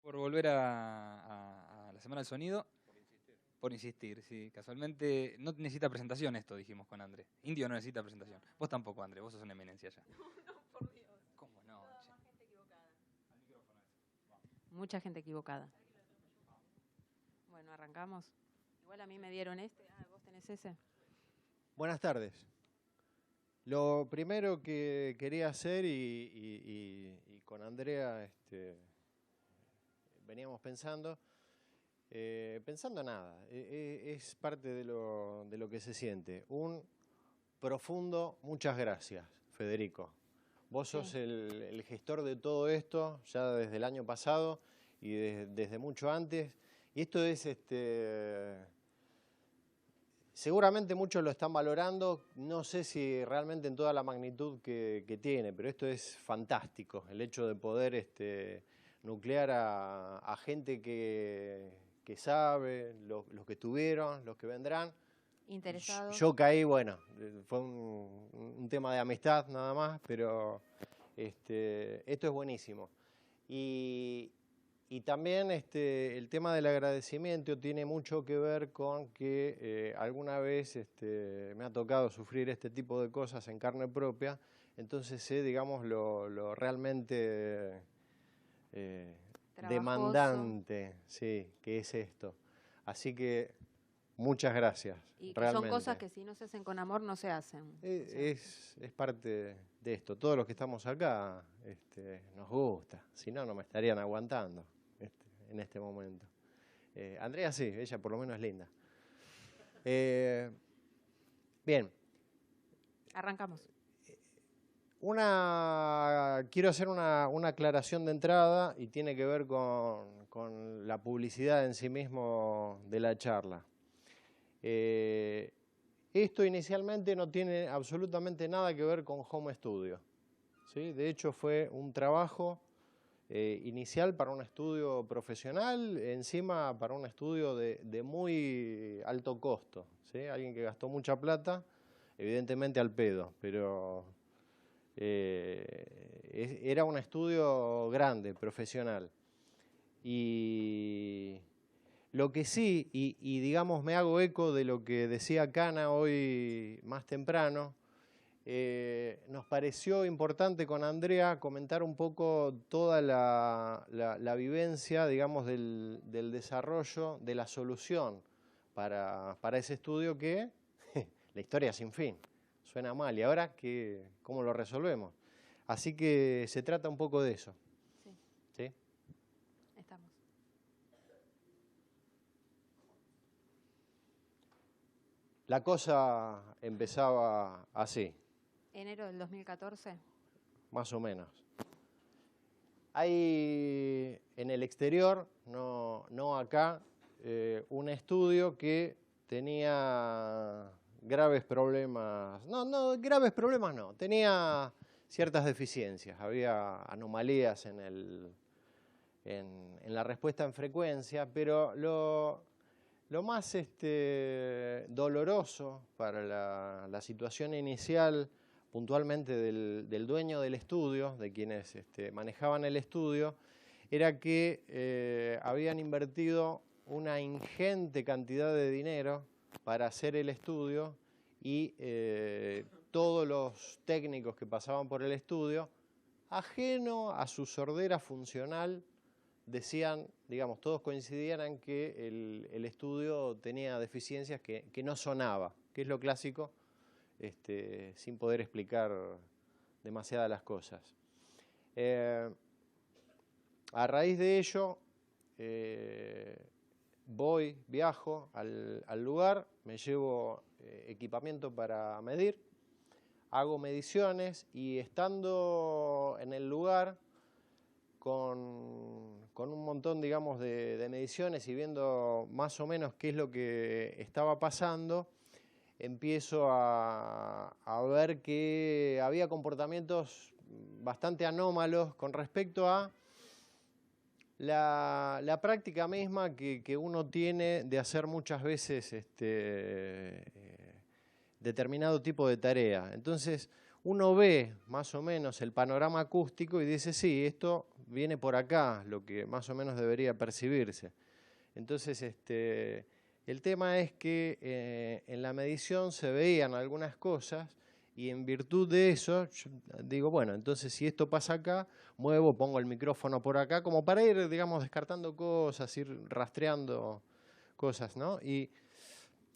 Por volver a la Semana del Sonido. Por insistir, sí. Casualmente no necesita presentación esto, dijimos con André. Indio no necesita presentación. Vos tampoco, André, vos sos una eminencia ya. No, por Dios. ¿Cómo no? Che. Más gente equivocada. Mucha gente equivocada. Bueno, arrancamos. Igual a mí me dieron este. Ah, ¿vos tenés ese? Buenas tardes. Lo primero que quería hacer y con Andrea veníamos pensando nada, es parte de lo que se siente. Un profundo muchas gracias, Federico. Vos sos el gestor de todo esto ya desde el año pasado y desde mucho antes. Y esto es seguramente muchos lo están valorando, no sé si realmente en toda la magnitud que tiene, pero esto es fantástico, el hecho de poder nuclear a gente que sabe, los que estuvieron, los que vendrán. Interesados. Yo caí, bueno, fue un tema de amistad nada más, pero esto es buenísimo. Y también el tema del agradecimiento tiene mucho que ver con que alguna vez me ha tocado sufrir este tipo de cosas en carne propia, entonces sé, digamos, lo realmente demandante, sí, que es esto. Así que muchas gracias. Y que realmente. son cosas que si no se hacen con amor no se hacen. Es parte de esto. Todos los que estamos acá nos gusta, si no, no me estarían aguantando en este momento. Andrea sí, ella por lo menos es linda. Bien. Arrancamos. Quiero hacer una aclaración de entrada y tiene que ver con la publicidad en sí mismo de la charla. Esto inicialmente no tiene absolutamente nada que ver con Home Studio, ¿sí? De hecho fue un trabajo inicial para un estudio profesional, encima para un estudio de muy alto costo, ¿sí? Alguien que gastó mucha plata, evidentemente al pedo, pero era un estudio grande, profesional. Y lo que sí, y digamos me hago eco de lo que decía Cana hoy más temprano, nos pareció importante con Andrea comentar un poco toda la vivencia, digamos, del desarrollo de la solución para ese estudio que la historia sin fin. Suena mal. ¿Y ahora cómo lo resolvemos? Así que se trata un poco de eso. Sí. ¿Sí? Estamos. La cosa empezaba así. ¿Enero del 2014? Más o menos. Hay en el exterior, no acá, un estudio que tenía graves problemas. No, graves problemas no. Tenía ciertas deficiencias. Había anomalías en la respuesta en frecuencia, pero lo más doloroso para la situación inicial, puntualmente del dueño del estudio, de quienes manejaban el estudio, era que habían invertido una ingente cantidad de dinero para hacer el estudio y todos los técnicos que pasaban por el estudio, ajeno a su sordera funcional, decían, digamos, todos coincidían en que el estudio tenía deficiencias que no sonaba, que es lo clásico, sin poder explicar demasiadas las cosas. A raíz de ello, viajo al lugar, me llevo equipamiento para medir, hago mediciones y estando en el lugar con un montón, digamos, de mediciones y viendo más o menos qué es lo que estaba pasando, empiezo a ver que había comportamientos bastante anómalos con respecto a la práctica misma que uno tiene de hacer muchas veces determinado tipo de tarea. Entonces, uno ve más o menos el panorama acústico y dice, sí, esto viene por acá, lo que más o menos debería percibirse. Entonces, el tema es que en la medición se veían algunas cosas y en virtud de eso, yo digo, bueno, entonces si esto pasa acá, muevo, pongo el micrófono por acá, como para ir, digamos, descartando cosas, ir rastreando cosas, ¿no? Y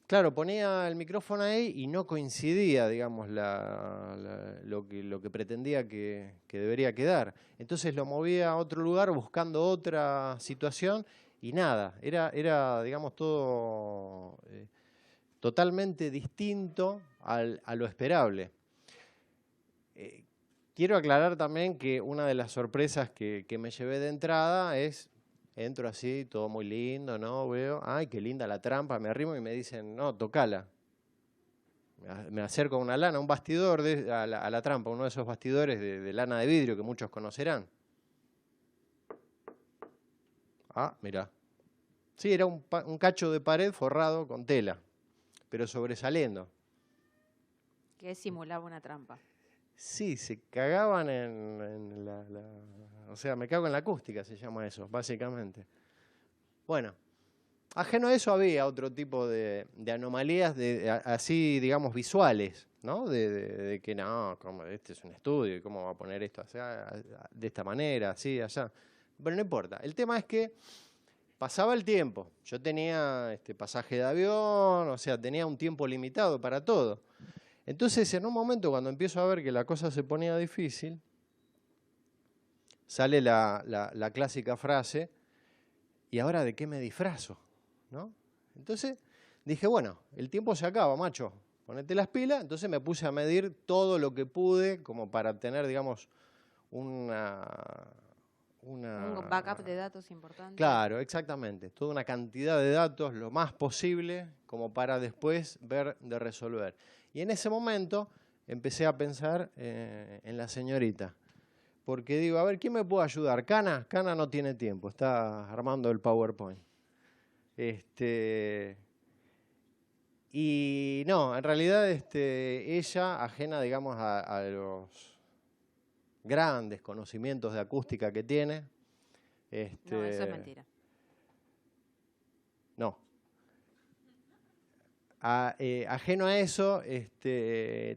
claro, ponía el micrófono ahí y no coincidía, digamos, lo que pretendía que debería quedar. Entonces lo movía a otro lugar buscando otra situación y nada, era digamos, todo totalmente distinto a lo esperable. Quiero aclarar también que una de las sorpresas que me llevé de entrada es, entro así, todo muy lindo, ¿no? Veo, ay, qué linda la trampa, me arrimo y me dicen, no, tocala. Me acerco a una lana, un bastidor a la trampa, uno de esos bastidores de lana de vidrio que muchos conocerán. Ah, mirá. Sí, era un cacho de pared forrado con tela, pero sobresaliendo. Que simulaba una trampa. Sí, se cagaban o sea, me cago en la acústica, se llama eso, básicamente. Bueno, ajeno a eso había otro tipo de anomalías, así, digamos, visuales, ¿no? De que no, como este es un estudio, y cómo va a poner esto de esta manera, así, allá. Pero no importa. El tema es que pasaba el tiempo. Yo tenía pasaje de avión, o sea, tenía un tiempo limitado para todo. Entonces, en un momento, cuando empiezo a ver que la cosa se ponía difícil, sale la clásica frase, ¿y ahora de qué me disfrazo? ¿No? Entonces, dije, bueno, el tiempo se acaba, macho, ponete las pilas. Entonces me puse a medir todo lo que pude, como para tener, digamos, un backup de datos importante. Claro, exactamente. Toda una cantidad de datos, lo más posible, como para después ver de resolver. Y en ese momento empecé a pensar en la señorita. Porque digo, a ver, ¿quién me puede ayudar? Cana no tiene tiempo, está armando el PowerPoint. Y no, en realidad ella, ajena, digamos, a los grandes conocimientos de acústica que tiene. No, eso es mentira. No. Ajeno a eso,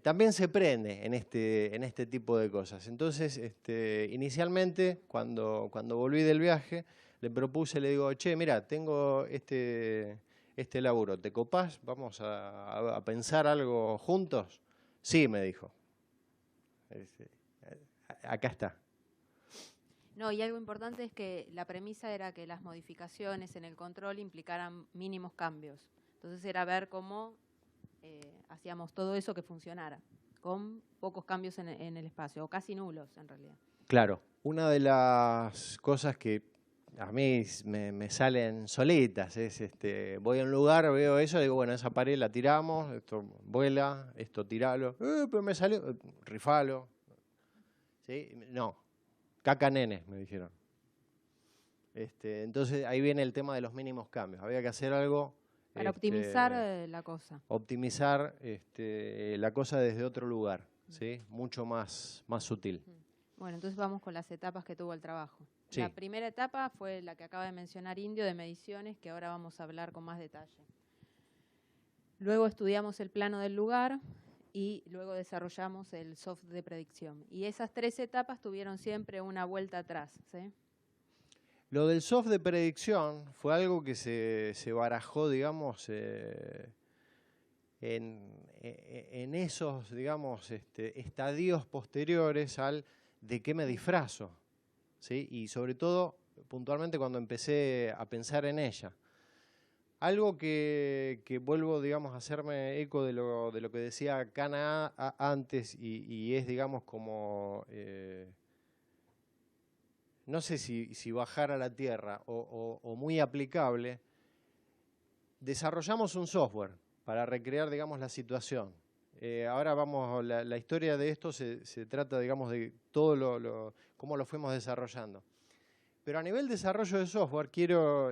también se prende en este tipo de cosas. Entonces, inicialmente, cuando volví del viaje, le propuse, le digo, che, mira, tengo este laburo, ¿te copás? ¿Vamos a pensar algo juntos? Sí, me dijo. Acá está. No, y algo importante es que la premisa era que las modificaciones en el control implicaran mínimos cambios. Entonces era ver cómo hacíamos todo eso que funcionara, con pocos cambios en el espacio, o casi nulos en realidad. Claro, una de las cosas que a mí me salen solitas es, voy a un lugar, veo eso, digo, bueno, esa pared la tiramos, esto vuela, esto tiralo, pero me salió, rifalo. ¿Sí? No, caca nene, me dijeron. Entonces ahí viene el tema de los mínimos cambios, había que hacer algo para optimizar la cosa. Optimizar la cosa desde otro lugar, ¿sí? Mucho más sutil. Bueno, entonces vamos con las etapas que tuvo el trabajo. Sí. La primera etapa fue la que acaba de mencionar Indio, de mediciones, que ahora vamos a hablar con más detalle. Luego estudiamos el plano del lugar y luego desarrollamos el soft de predicción. Y esas 3 etapas tuvieron siempre una vuelta atrás, ¿sí? Lo del soft de predicción fue algo que se barajó, digamos, en esos, digamos, estadios posteriores al de qué me disfrazo, ¿sí? Y sobre todo, puntualmente, cuando empecé a pensar en ella. Algo que vuelvo, digamos, a hacerme eco de lo que decía Cana antes y es, digamos, como... no sé si bajar a la tierra o muy aplicable, desarrollamos un software para recrear, digamos, la situación. Ahora vamos, la historia de esto se trata, digamos, de todo cómo lo fuimos desarrollando. Pero a nivel desarrollo de software, quiero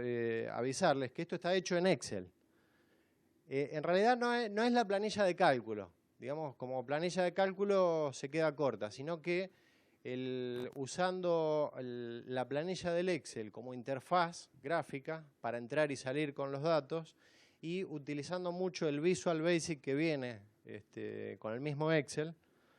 avisarles que esto está hecho en Excel. En realidad no es la planilla de cálculo digamos, como planilla de cálculo se queda corta, sino que usando la planilla del Excel como interfaz gráfica para entrar y salir con los datos y utilizando mucho el Visual Basic que viene con el mismo Excel,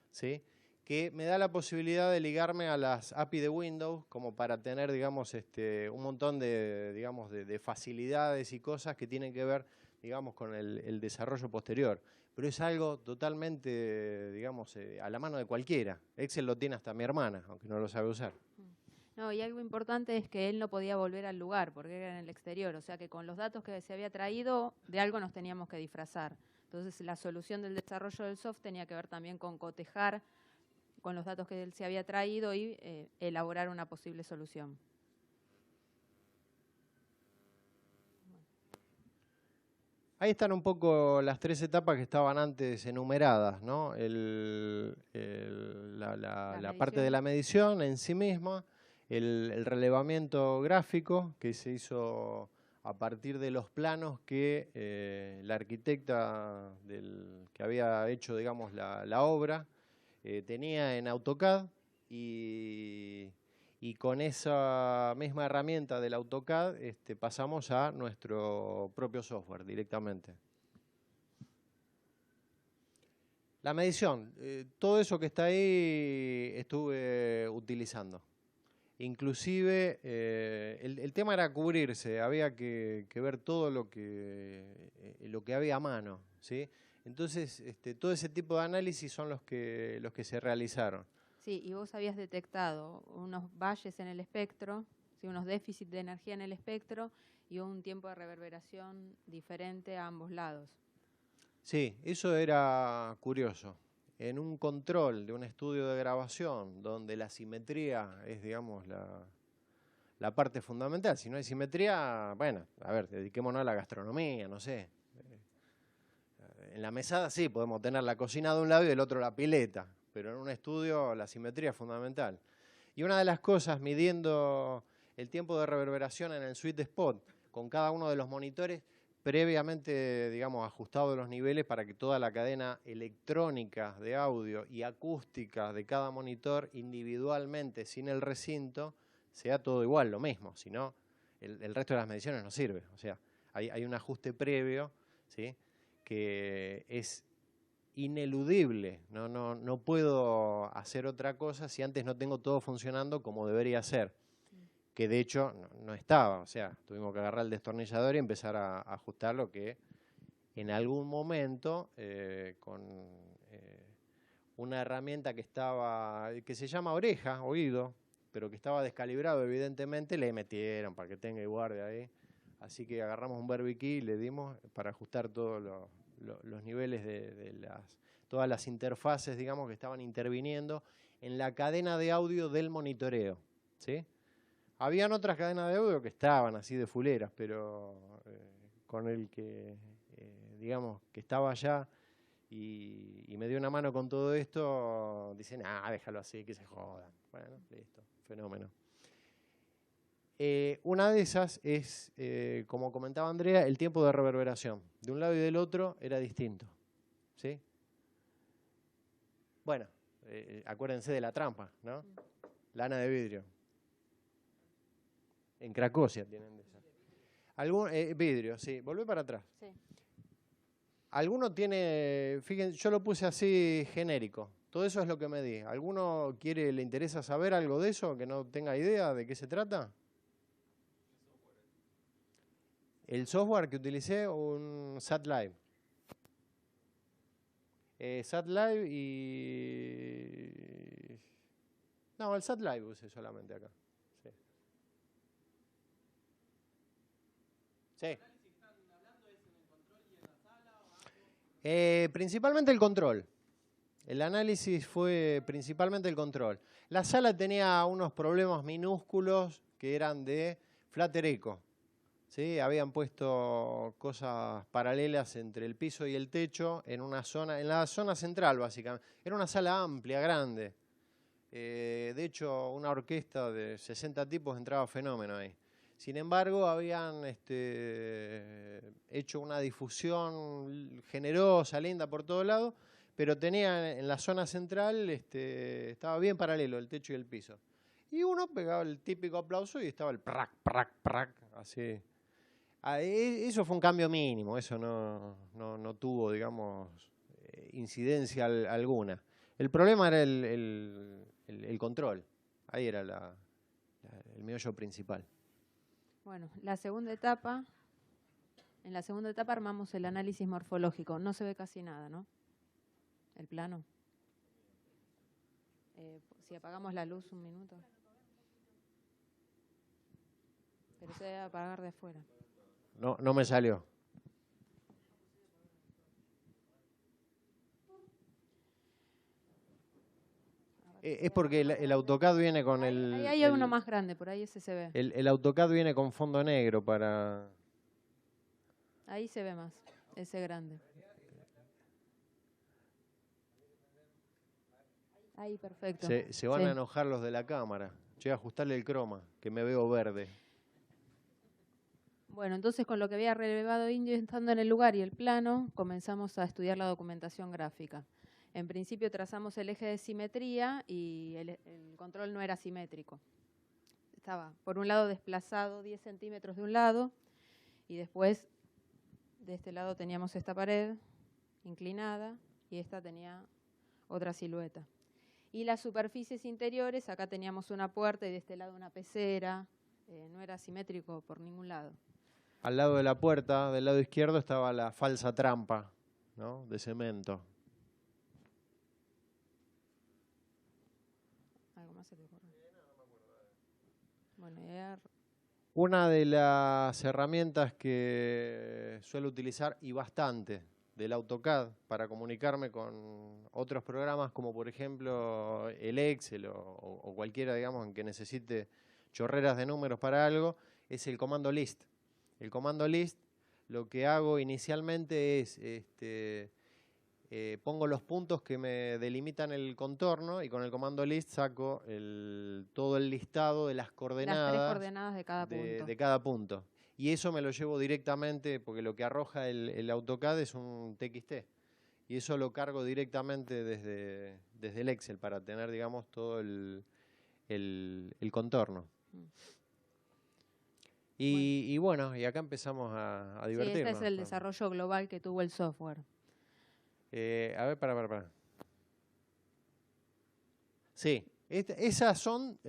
¿sí? Que me da la posibilidad de ligarme a las API de Windows como para tener, digamos, un montón de facilidades y cosas que tienen que ver, digamos, con el desarrollo posterior. Pero es algo totalmente, digamos, a la mano de cualquiera. Excel lo tiene hasta mi hermana, aunque no lo sabe usar. No, y algo importante es que él no podía volver al lugar porque era en el exterior, o sea que con los datos que se había traído, de algo nos teníamos que disfrazar. Entonces la solución del desarrollo del software tenía que ver también con cotejar con los datos que él se había traído y elaborar una posible solución. Ahí están un poco las 3 etapas que estaban antes enumeradas, ¿no? La parte de la medición en sí misma, el relevamiento gráfico que se hizo a partir de los planos que la arquitecta que había hecho, digamos, la obra tenía en AutoCAD y con esa misma herramienta del AutoCAD pasamos a nuestro propio software directamente. La medición, todo eso que está ahí estuve utilizando. Inclusive el tema era cubrirse, había que ver todo lo que había a mano, ¿sí? Entonces, todo ese tipo de análisis son los que se realizaron. Sí, y vos habías detectado unos valles en el espectro, ¿sí? Unos déficits de energía en el espectro y un tiempo de reverberación diferente a ambos lados. Sí, eso era curioso. En un control de un estudio de grabación donde la simetría es, digamos, la parte fundamental. Si no hay simetría, bueno, a ver, dediquémonos a la gastronomía, no sé. En la mesada sí, podemos tener la cocina de un lado y del otro la pileta, pero en un estudio la simetría es fundamental. Y una de las cosas, midiendo el tiempo de reverberación en el sweet spot con cada uno de los monitores, previamente, digamos, ajustado los niveles para que toda la cadena electrónica de audio y acústica de cada monitor individualmente, sin el recinto, sea todo igual, lo mismo. Si no, el resto de las mediciones no sirve. O sea, hay un ajuste previo, ¿sí?, que es ineludible. No puedo hacer otra cosa si antes no tengo todo funcionando como debería ser. Que de hecho no estaba, o sea, tuvimos que agarrar el destornillador y empezar a ajustar lo que en algún momento con una herramienta que se llama oído, pero que estaba descalibrado evidentemente, le metieron para que tenga y guarde ahí. Así que agarramos un Barbie-Key y le dimos para ajustar todos los niveles de todas las interfaces, digamos, que estaban interviniendo en la cadena de audio del monitoreo, ¿sí? Habían otras cadenas de audio que estaban así de fuleras, pero con el que, digamos, que estaba allá y me dio una mano con todo esto, dicen, déjalo así, que se jodan. Bueno, listo, fenómeno. Una de esas es, como comentaba Andrea, el tiempo de reverberación. De un lado y del otro era distinto, ¿sí? Bueno, acuérdense de la trampa, ¿no? Lana de vidrio. En Cracovia tienen de esas. Vidrio, sí. Volvé para atrás. Sí. Alguno tiene, fíjense, yo lo puse así genérico. Todo eso es lo que me di. ¿Alguno le interesa saber algo de eso, que no tenga idea de qué se trata? El software que utilicé, un SatLive. SatLive y... No, el SatLive usé solamente acá. Sí. Sí. Principalmente el control. El análisis fue principalmente el control. La sala tenía unos problemas minúsculos que eran de flatter echo. ¿Sí? Habían puesto cosas paralelas entre el piso y el techo en una zona, en la zona central básicamente. Era una sala amplia, grande. De hecho, una orquesta de 60 tipos entraba fenómeno ahí. Sin embargo, habían hecho una difusión generosa, linda por todos lados, pero tenía en la zona central, estaba bien paralelo el techo y el piso. Y uno pegaba el típico aplauso y estaba el prac, prac, prac, así. Eso fue un cambio mínimo, eso no tuvo, digamos, incidencia alguna. El problema era el control, ahí era el meollo principal. Bueno, la segunda etapa, en la segunda etapa armamos el análisis morfológico. No se ve casi nada, ¿no? El plano. Si apagamos la luz un minuto. Pero se debe apagar de afuera. No me salió. Es porque el AutoCAD viene con Ahí hay uno más grande, por ahí ese se ve. El AutoCAD viene con fondo negro para... Ahí se ve más, ese grande. Ahí, perfecto. Se van a enojar los de la cámara. Che, ajustarle el croma, que me veo verde. Bueno, entonces con lo que había relevado Indio estando en el lugar y el plano, comenzamos a estudiar la documentación gráfica. En principio trazamos el eje de simetría y el control no era simétrico. Estaba, por un lado, desplazado 10 centímetros de un lado y después de este lado teníamos esta pared inclinada y esta tenía otra silueta. Y las superficies interiores, acá teníamos una puerta y de este lado una pecera, no era simétrico por ningún lado. Al lado de la puerta, del lado izquierdo, estaba la falsa trampa, ¿no?, de cemento. ¿Algo más se te ocurre? Bueno, ya... Una de las herramientas que suelo utilizar, y bastante, del AutoCAD para comunicarme con otros programas, como por ejemplo el Excel o cualquiera, digamos, en que necesite chorreras de números para algo, es el comando list. El comando list, lo que hago inicialmente es, pongo los puntos que me delimitan el contorno y con el comando list saco todo el listado de las coordenadas. Las 3 coordenadas de cada punto. De cada punto. Y eso me lo llevo directamente, porque lo que arroja el AutoCAD es un TXT. Y eso lo cargo directamente desde el Excel para tener, digamos, todo el contorno. Y bueno, y acá empezamos a divertirnos. Sí, este es el desarrollo global que tuvo el software. A ver, para. Sí, esas son...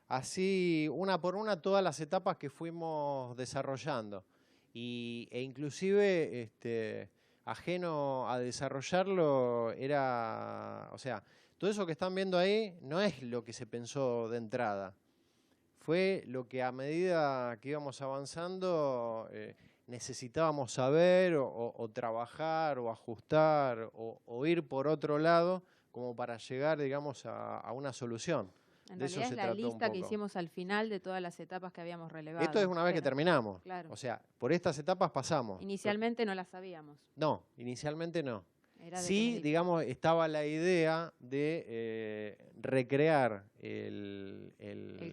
así, una por una, todas las etapas que fuimos desarrollando. E inclusive, ajeno a desarrollarlo, era... O sea, todo eso que están viendo ahí no es lo que se pensó de entrada. Fue lo que a medida que íbamos avanzando necesitábamos saber o trabajar o ajustar o ir por otro lado como para llegar, digamos, a una solución. En realidad es la lista que hicimos al final de todas las etapas que habíamos relevado. Esto es una vez que terminamos. Claro. O sea, por estas etapas pasamos. Inicialmente no las sabíamos. No, inicialmente no. Sí, digamos, estaba la idea de recrear el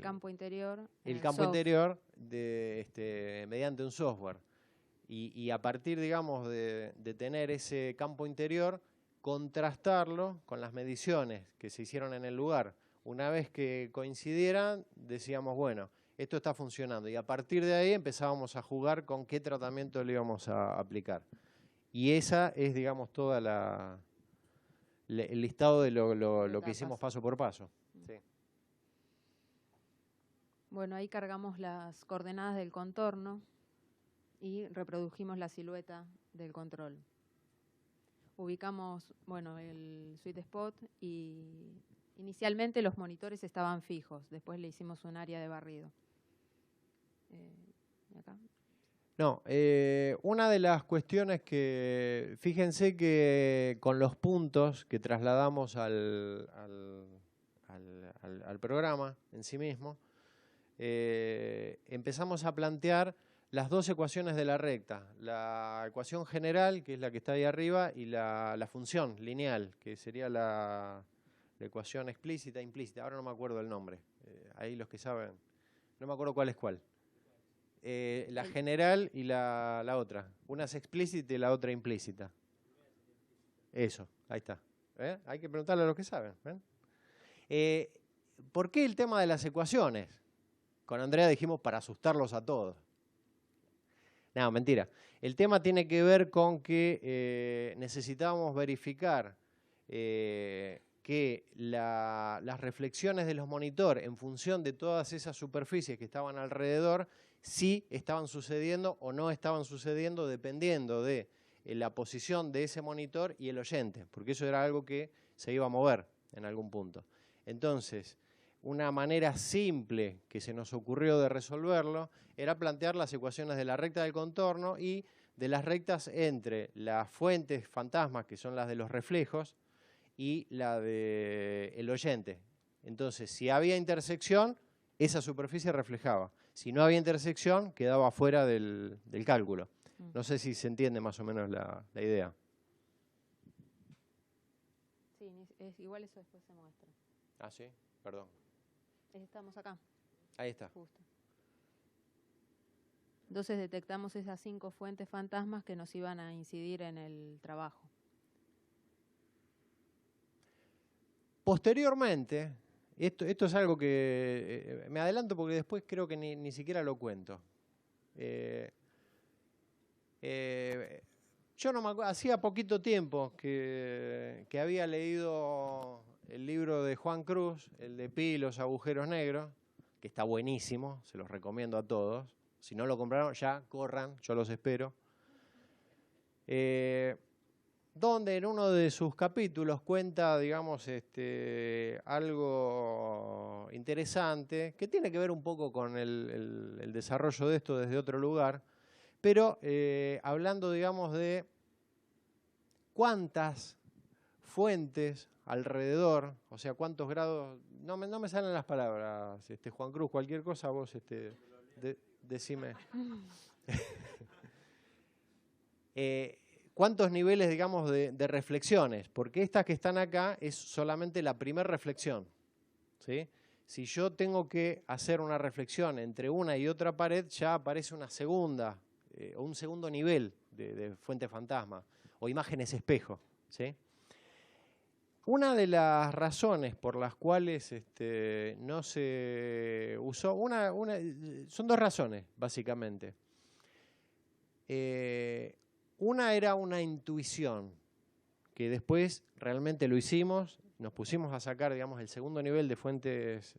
campo interior. El campo interior mediante un software. Y a partir, digamos, de tener ese campo interior, contrastarlo con las mediciones que se hicieron en el lugar. Una vez que coincidieran, decíamos, bueno, esto está funcionando. Y a partir de ahí empezábamos a jugar con qué tratamiento le íbamos a aplicar. Y esa es, digamos, toda el listado de lo que hicimos paso por paso. Sí. Bueno, ahí cargamos las coordenadas del contorno y reprodujimos la silueta del control. Ubicamos, bueno, el sweet spot y inicialmente los monitores estaban fijos, después le hicimos un área de barrido. ¿Acá? No, una de las cuestiones que, fíjense que con los puntos que trasladamos al programa en sí mismo, empezamos a plantear las dos ecuaciones de la recta, la ecuación general, que es la que está ahí arriba, y la función lineal, que sería la ecuación explícita e implícita. Ahora no me acuerdo el nombre, ahí los que saben, no me acuerdo cuál es cuál. La general y la otra. Una es explícita y la otra implícita. Eso, ahí está. Hay que preguntarle a los que saben. ¿Ven? ¿Por qué el tema de las ecuaciones? Con Andrea dijimos para asustarlos a todos. No, mentira. El tema tiene que ver con que necesitábamos verificar que las reflexiones de los monitores en función de todas esas superficies que estaban alrededor, sí estaban sucediendo o no estaban sucediendo dependiendo de la posición de ese monitor y el oyente, porque eso era algo que se iba a mover en algún punto. Entonces, una manera simple que se nos ocurrió de resolverlo era plantear las ecuaciones de la recta del contorno y de las rectas entre las fuentes fantasmas, que son las de los reflejos, y la del oyente. Entonces, si había intersección, esa superficie reflejaba. Si no había intersección, quedaba fuera del cálculo. No sé si se entiende más o menos la idea. Sí, igual eso después se muestra. Ah, sí, perdón. Estamos acá. Ahí está. Justo. Entonces detectamos esas 5 fuentes fantasmas que nos iban a incidir en el trabajo. Posteriormente, esto es algo que me adelanto porque después creo que ni siquiera lo cuento. Yo no me acuerdo, hacía poquito tiempo que había leído el libro de Juan Cruz, el de Pi y los agujeros negros, que está buenísimo, se los recomiendo a todos. Si no lo compraron, ya corran, yo los espero. Donde en uno de sus capítulos cuenta, digamos, algo interesante, que tiene que ver un poco con el desarrollo de esto desde otro lugar, pero hablando, digamos, de cuántas fuentes alrededor, o sea, cuántos grados, no me salen las palabras, Juan Cruz, cualquier cosa vos decime. ¿Cuántos niveles, digamos, de reflexiones? Porque estas que están acá es solamente la primera reflexión, ¿sí? Si yo tengo que hacer una reflexión entre una y otra pared, ya aparece una segunda o un segundo nivel de fuente fantasma o imágenes espejo, ¿sí? Una de las razones por las cuales no se usó, son 2 razones, básicamente. Una era una intuición, que después realmente lo hicimos, nos pusimos a sacar, digamos, el segundo nivel de fuentes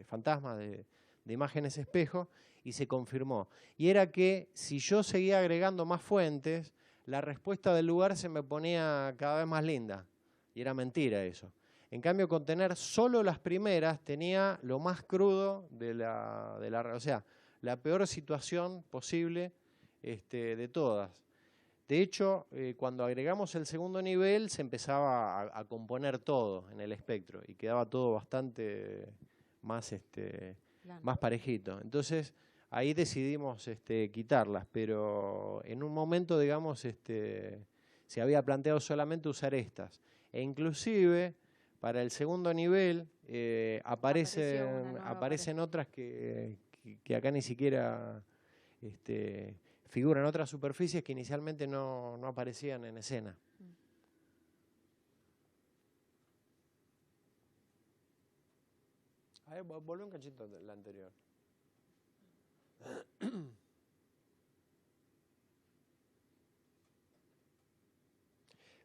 fantasmas, de imágenes espejo, y se confirmó. Y era que si yo seguía agregando más fuentes, la respuesta del lugar se me ponía cada vez más linda. Y era mentira eso. En cambio, con tener solo las primeras, tenía lo más crudo o sea, la peor situación posible de todas. De hecho, cuando agregamos el segundo nivel, se empezaba a componer todo en el espectro y quedaba todo bastante más, más parejito. Entonces, ahí decidimos quitarlas, pero en un momento, digamos, se había planteado solamente usar estas. E inclusive, para el segundo nivel, aparecen otras que acá ni siquiera figuran, otras superficies que inicialmente no aparecían en escena. A ver, volvé un cachito de la anterior.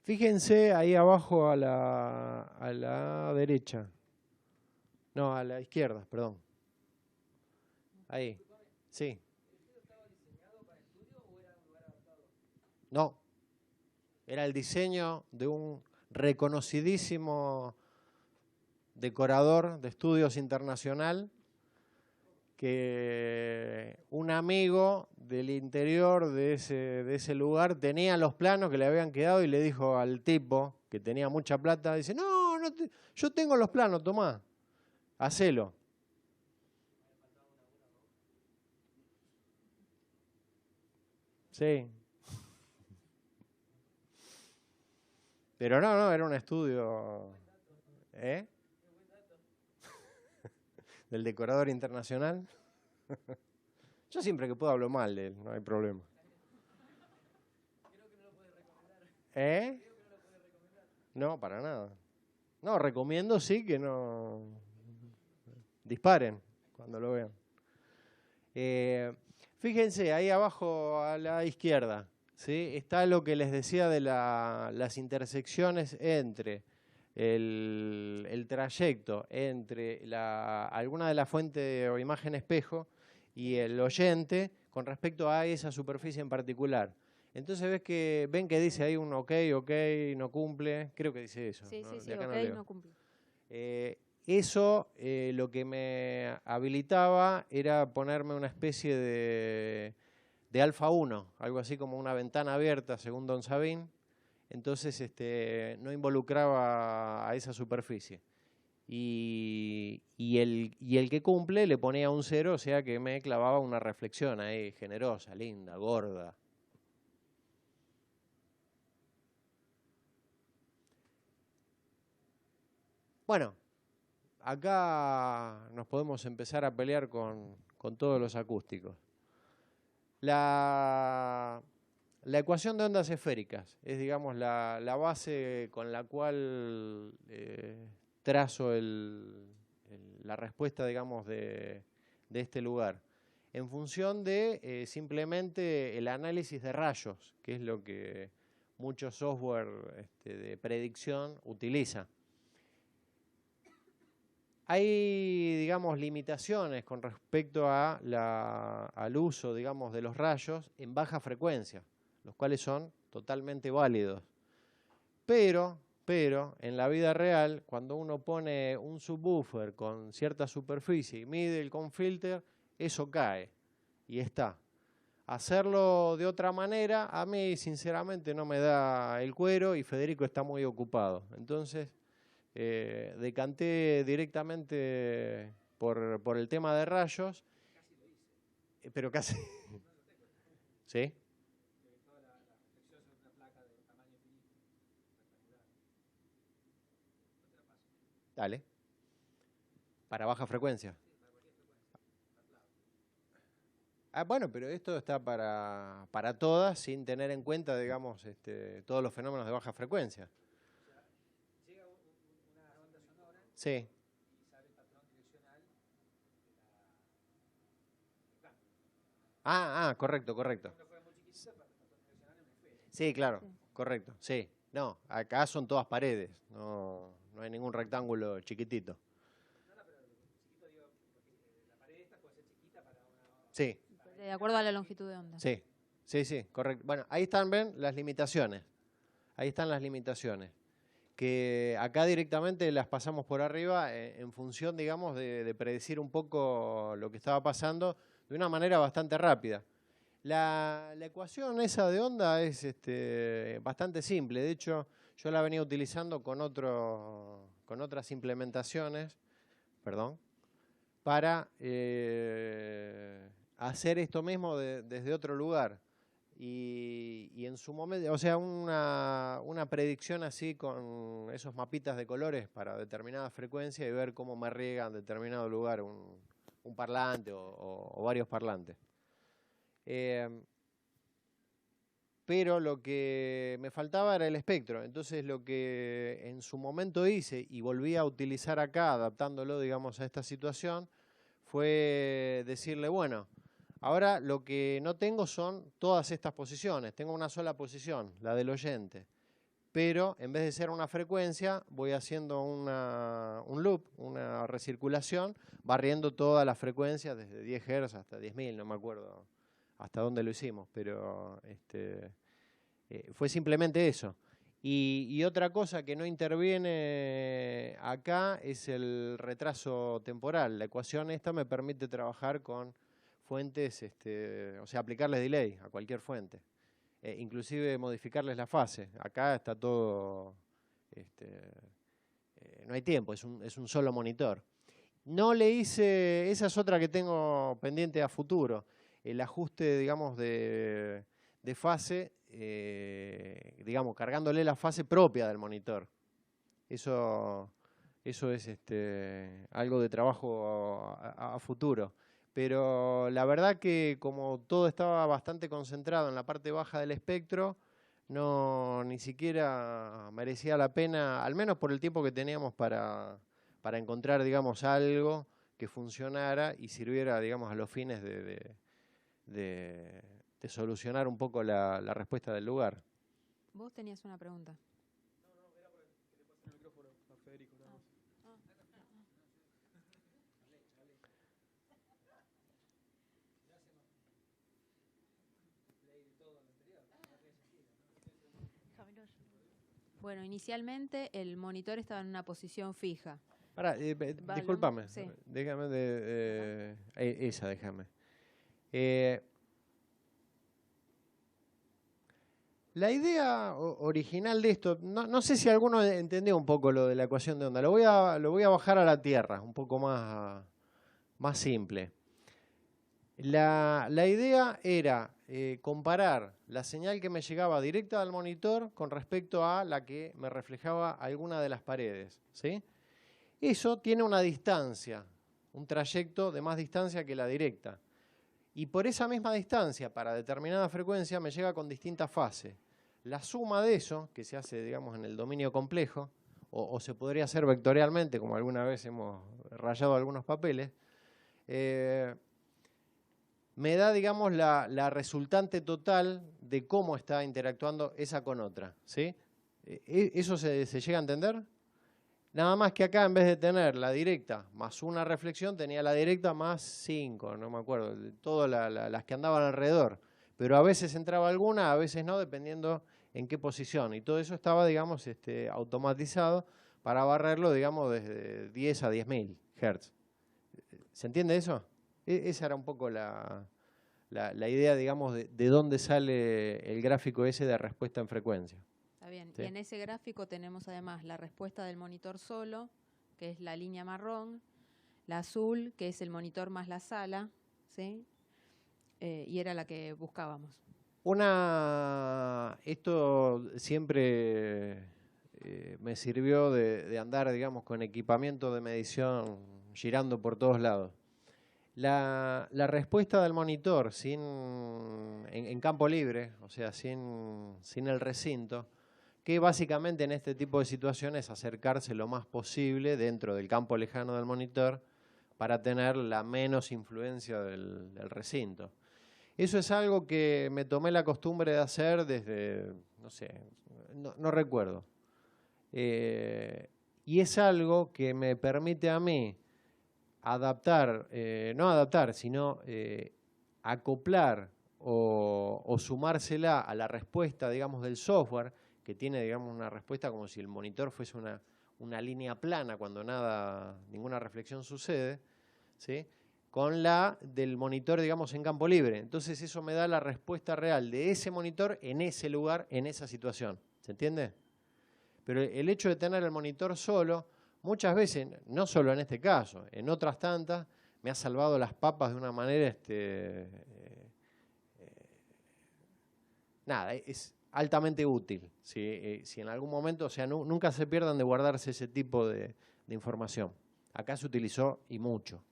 Fíjense ahí abajo a la derecha. No, a la izquierda, perdón. Ahí, sí. No, era el diseño de un reconocidísimo decorador de estudios internacional, que un amigo del interior de ese lugar tenía los planos que le habían quedado y le dijo al tipo que tenía mucha plata, dice, no, yo tengo los planos, tomá, hacelo. Sí. Pero no, era un estudio del decorador internacional. Yo siempre que puedo hablo mal de él, no hay problema. No, para nada. No, recomiendo sí que no disparen cuando lo vean. Fíjense, ahí abajo a la izquierda, ¿sí? Está lo que les decía de las intersecciones entre el trayecto entre alguna de las fuentes o imagen espejo y el oyente con respecto a esa superficie en particular. Entonces ven que dice ahí un ok, no cumple, creo que dice eso. Sí, ¿no? sí, De sí, acá ok, no leo. no cumple. Eso lo que me habilitaba era ponerme una especie de alfa 1, algo así como una ventana abierta, según Don Sabin. Entonces no involucraba a esa superficie. Y el que cumple le ponía un 0, o sea que me clavaba una reflexión ahí, generosa, linda, gorda. Bueno, acá nos podemos empezar a pelear con todos los acústicos. La ecuación de ondas esféricas es, digamos, la base con la cual trazo la respuesta, digamos, de este lugar, en función de simplemente el análisis de rayos, que es lo que mucho software de predicción utiliza. Hay, digamos, limitaciones con respecto al uso, digamos, de los rayos en baja frecuencia, los cuales son totalmente válidos. Pero, en la vida real, cuando uno pone un subwoofer con cierta superficie y mide el confilter, eso cae y está. Hacerlo de otra manera, a mí sinceramente no me da el cuero y Federico está muy ocupado. Entonces, decanté directamente por el tema de rayos, pero casi. ¿Sí? Dale. Para baja frecuencia. Bueno, pero esto está para todas sin tener en cuenta, digamos, todos los fenómenos de baja frecuencia. Sí. Correcto. Sí, claro, Sí. correcto, sí. No, acá son todas paredes, no hay ningún rectángulo chiquitito. Sí, De acuerdo a la longitud de onda. sí, correcto. Bueno, ahí están, ven, las limitaciones. Ahí están las limitaciones. Que acá directamente las pasamos por arriba en función, digamos, de predecir un poco lo que estaba pasando de una manera bastante rápida. La ecuación esa de onda es bastante simple. De hecho, yo la venía utilizando con otras implementaciones, para hacer esto mismo desde otro lugar. Y en su momento, o sea, una predicción así con esos mapitas de colores para determinada frecuencia y ver cómo me riega en determinado lugar un parlante o varios parlantes. Pero lo que me faltaba era el espectro. Entonces lo que en su momento hice y volví a utilizar acá, adaptándolo, digamos, a esta situación, fue decirle, bueno, ahora lo que no tengo son todas estas posiciones. Tengo una sola posición, la del oyente. Pero en vez de ser una frecuencia, voy haciendo un loop, una recirculación, barriendo todas las frecuencias desde 10 Hz hasta 10.000, no me acuerdo hasta dónde lo hicimos, pero fue simplemente eso. Y otra cosa que no interviene acá es el retraso temporal. La ecuación esta me permite trabajar con fuentes, o sea, aplicarles delay a cualquier fuente. Inclusive modificarles la fase. Acá está todo, no hay tiempo, es un solo monitor. No le hice, esa es otra que tengo pendiente a futuro, el ajuste, digamos, de fase, digamos, cargándole la fase propia del monitor. Eso es algo de trabajo a futuro. Pero la verdad que como todo estaba bastante concentrado en la parte baja del espectro, ni siquiera merecía la pena, al menos por el tiempo que teníamos para encontrar, digamos, algo que funcionara y sirviera, digamos, a los fines de solucionar un poco la respuesta del lugar. Vos tenías una pregunta. Bueno, inicialmente el monitor estaba en una posición fija. Ahora, discúlpame, sí. déjame esa, déjame. La idea original de esto, no sé si alguno entendió un poco lo de la ecuación de onda. Lo voy a bajar a la tierra, un poco más simple. La idea era comparar la señal que me llegaba directa al monitor con respecto a la que me reflejaba alguna de las paredes, ¿sí? Eso tiene una distancia, un trayecto de más distancia que la directa. Y por esa misma distancia, para determinada frecuencia, me llega con distintas fases. La suma de eso, que se hace, digamos, en el dominio complejo, o se podría hacer vectorialmente, como alguna vez hemos rayado algunos papeles, me da, digamos, la resultante total de cómo está interactuando esa con otra, ¿sí? ¿Eso se llega a entender? Nada más que acá, en vez de tener la directa más una reflexión, tenía la directa más 5, no me acuerdo, todas las que andaban alrededor. Pero a veces entraba alguna, a veces no, dependiendo en qué posición. Y todo eso estaba, digamos, automatizado para barrerlo, digamos, desde 10 a 10.000 Hz. ¿Se entiende eso? Esa era un poco la idea, digamos, de dónde sale el gráfico ese de respuesta en frecuencia. Está bien. Sí. Y en ese gráfico tenemos además la respuesta del monitor solo, que es la línea marrón, la azul, que es el monitor más la sala, ¿sí? Y era la que buscábamos. Esto siempre me sirvió de andar, digamos, con equipamiento de medición girando por todos lados. La respuesta del monitor en campo libre, o sea, sin el recinto, que básicamente en este tipo de situaciones es acercarse lo más posible dentro del campo lejano del monitor para tener la menos influencia del recinto. Eso es algo que me tomé la costumbre de hacer desde, no sé, no recuerdo. Y es algo que me permite a mí adaptar, no adaptar, sino acoplar o sumársela a la respuesta, digamos, del software, que tiene, digamos, una respuesta como si el monitor fuese una línea plana cuando ninguna reflexión sucede, ¿sí? Con la del monitor, digamos, en campo libre. Entonces eso me da la respuesta real de ese monitor en ese lugar, en esa situación. ¿Se entiende? Pero el hecho de tener el monitor solo, muchas veces, no solo en este caso, en otras tantas, me ha salvado las papas de una manera, nada, es altamente útil. Si en algún momento, o sea, nunca se pierdan de guardarse ese tipo de información. Acá se utilizó y mucho.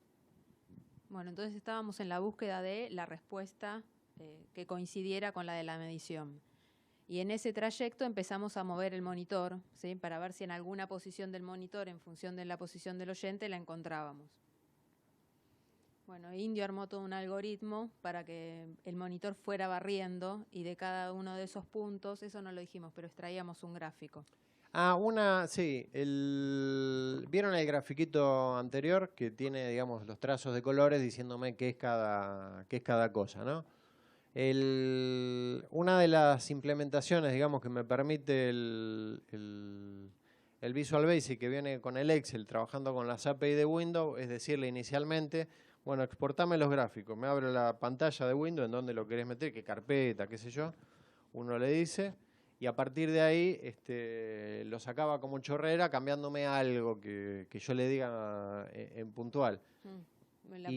Bueno, entonces estábamos en la búsqueda de la respuesta que coincidiera con la de la medición. Y en ese trayecto empezamos a mover el monitor, ¿sí? Para ver si en alguna posición del monitor, en función de la posición del oyente, la encontrábamos. Bueno, Indio armó todo un algoritmo para que el monitor fuera barriendo y de cada uno de esos puntos, eso no lo dijimos, pero extraíamos un gráfico. Sí, ¿vieron el grafiquito anterior que tiene, digamos, los trazos de colores diciéndome qué es cada cosa, ¿no? Una de las implementaciones, digamos, que me permite el Visual Basic, que viene con el Excel, trabajando con las API de Windows, es decirle inicialmente, bueno, exportame los gráficos, me abre la pantalla de Windows en donde lo querés meter, qué carpeta, qué sé yo, uno le dice, y a partir de ahí lo sacaba como chorrera cambiándome algo que yo le diga en puntual.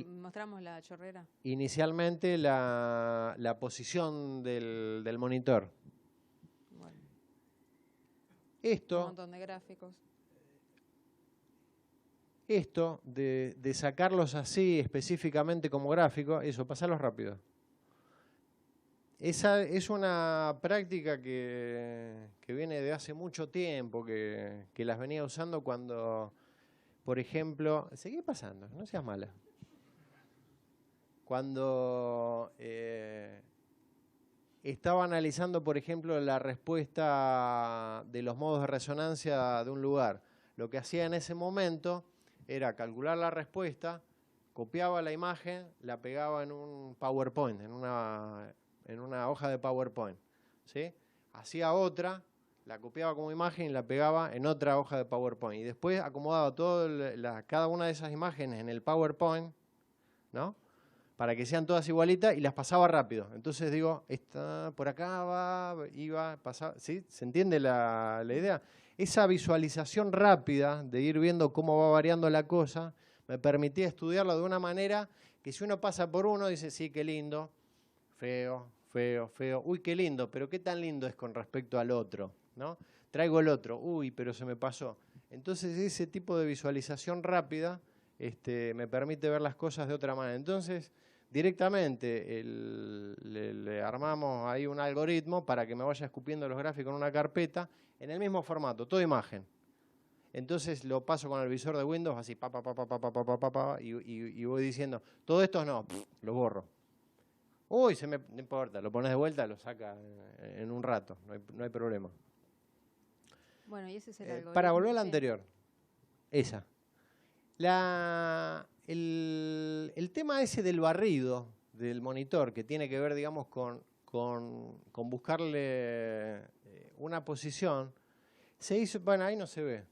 ¿Mostramos la chorrera? Inicialmente la posición del monitor. Bueno. Un montón de gráficos. Esto de sacarlos así específicamente como gráfico, eso, pasarlos rápido. Esa es una práctica que viene de hace mucho tiempo, que las venía usando cuando, por ejemplo, seguí pasando, no seas mala. Cuando estaba analizando, por ejemplo, la respuesta de los modos de resonancia de un lugar, lo que hacía en ese momento era calcular la respuesta, copiaba la imagen, la pegaba en un PowerPoint, en una hoja de PowerPoint, ¿sí? Hacía otra, la copiaba como imagen y la pegaba en otra hoja de PowerPoint. Y después acomodaba cada una de esas imágenes en el PowerPoint, ¿no? Para que sean todas igualitas y las pasaba rápido. Entonces digo, esta por acá va, iba, pasaba, ¿sí? ¿Se entiende la idea? Esa visualización rápida de ir viendo cómo va variando la cosa me permitía estudiarlo de una manera que si uno pasa por uno dice, sí, qué lindo, feo, feo, feo, uy, qué lindo, pero qué tan lindo es con respecto al otro, ¿no? Traigo el otro, uy, pero se me pasó. Entonces ese tipo de visualización rápida me permite ver las cosas de otra manera. Entonces directamente le armamos ahí un algoritmo para que me vaya escupiendo los gráficos en una carpeta en el mismo formato, toda imagen. Entonces lo paso con el visor de Windows así, y voy diciendo, todo esto no, lo borro. Uy, no importa, lo pones de vuelta, lo saca en un rato, no hay problema. Bueno, y ese es el algoritmo. Para volver a la anterior, esa. El tema ese del barrido del monitor, que tiene que ver, digamos, con buscarle una posición, se hizo, bueno, ahí no se ve.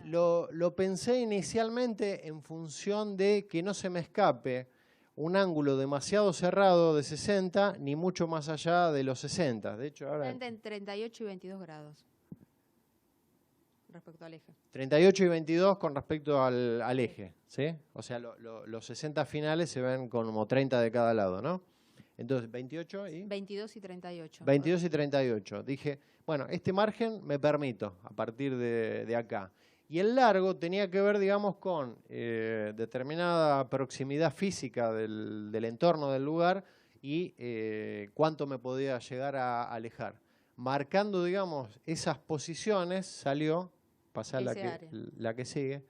Lo pensé inicialmente en función de que no se me escape un ángulo demasiado cerrado de 60, ni mucho más allá de los 60. De hecho, ahora en 38 y 22 grados respecto al eje. 38 y 22 con respecto al eje, ¿sí? O sea, los 60 finales se ven como 30 de cada lado, ¿no? Entonces, 28 y... 22 y 38. 22 y 38. Dije, bueno, este margen me permito a partir de acá. Y el largo tenía que ver, digamos, con determinada proximidad física del entorno del lugar y cuánto me podía llegar a alejar. Marcando, digamos, esas posiciones, salió, pasar la que sigue,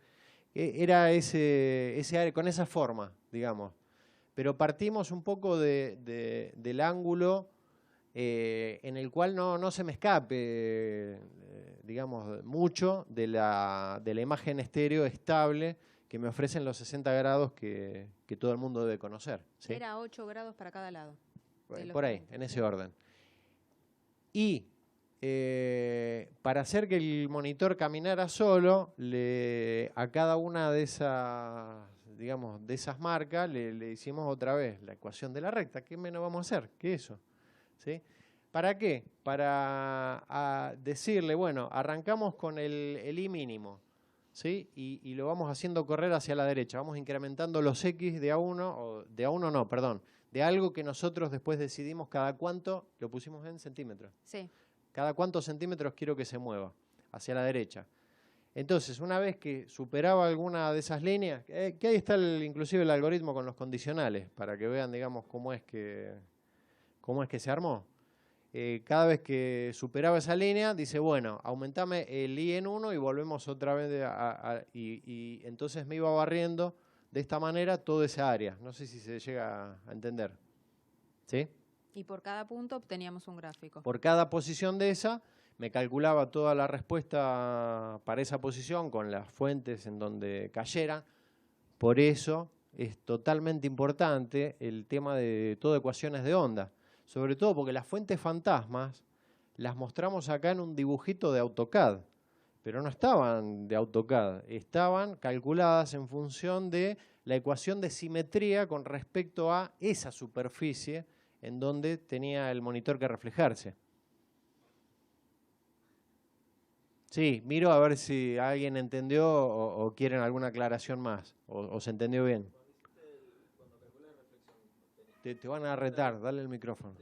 era ese área con esa forma, digamos. Pero partimos un poco del ángulo en el cual no se me escape, digamos, mucho de la imagen estéreo estable que me ofrecen los 60 grados que todo el mundo debe conocer, ¿sí? Era 8 grados para cada lado. Por ahí, en ese orden. Y para hacer que el monitor caminara solo, a cada una de esas, digamos, de esas marcas le hicimos otra vez la ecuación de la recta. ¿Qué menos vamos a hacer que eso? ¿Sí? ¿Para qué? Para decirle, bueno, arrancamos con el I mínimo, ¿sí? Y lo vamos haciendo correr hacia la derecha. Vamos incrementando los X de algo que nosotros después decidimos cada cuánto, lo pusimos en centímetros. Sí. Cada cuántos centímetros quiero que se mueva hacia la derecha. Entonces, una vez que superaba alguna de esas líneas, que ahí está inclusive el algoritmo con los condicionales, para que vean, digamos, cómo es que se armó. Cada vez que superaba esa línea, dice, bueno, aumentame el I en 1 y volvemos otra vez, y entonces me iba barriendo de esta manera toda esa área. No sé si se llega a entender. ¿Sí? Y por cada punto obteníamos un gráfico. Por cada posición de esa, me calculaba toda la respuesta para esa posición con las fuentes en donde cayera. Por eso es totalmente importante el tema de todo ecuaciones de onda. Sobre todo porque las fuentes fantasmas las mostramos acá en un dibujito de AutoCAD. Pero no estaban de AutoCAD, estaban calculadas en función de la ecuación de simetría con respecto a esa superficie en donde tenía el monitor que reflejarse. Sí, miro a ver si alguien entendió o quieren alguna aclaración más, o se entendió bien. Te van a retar, dale el micrófono.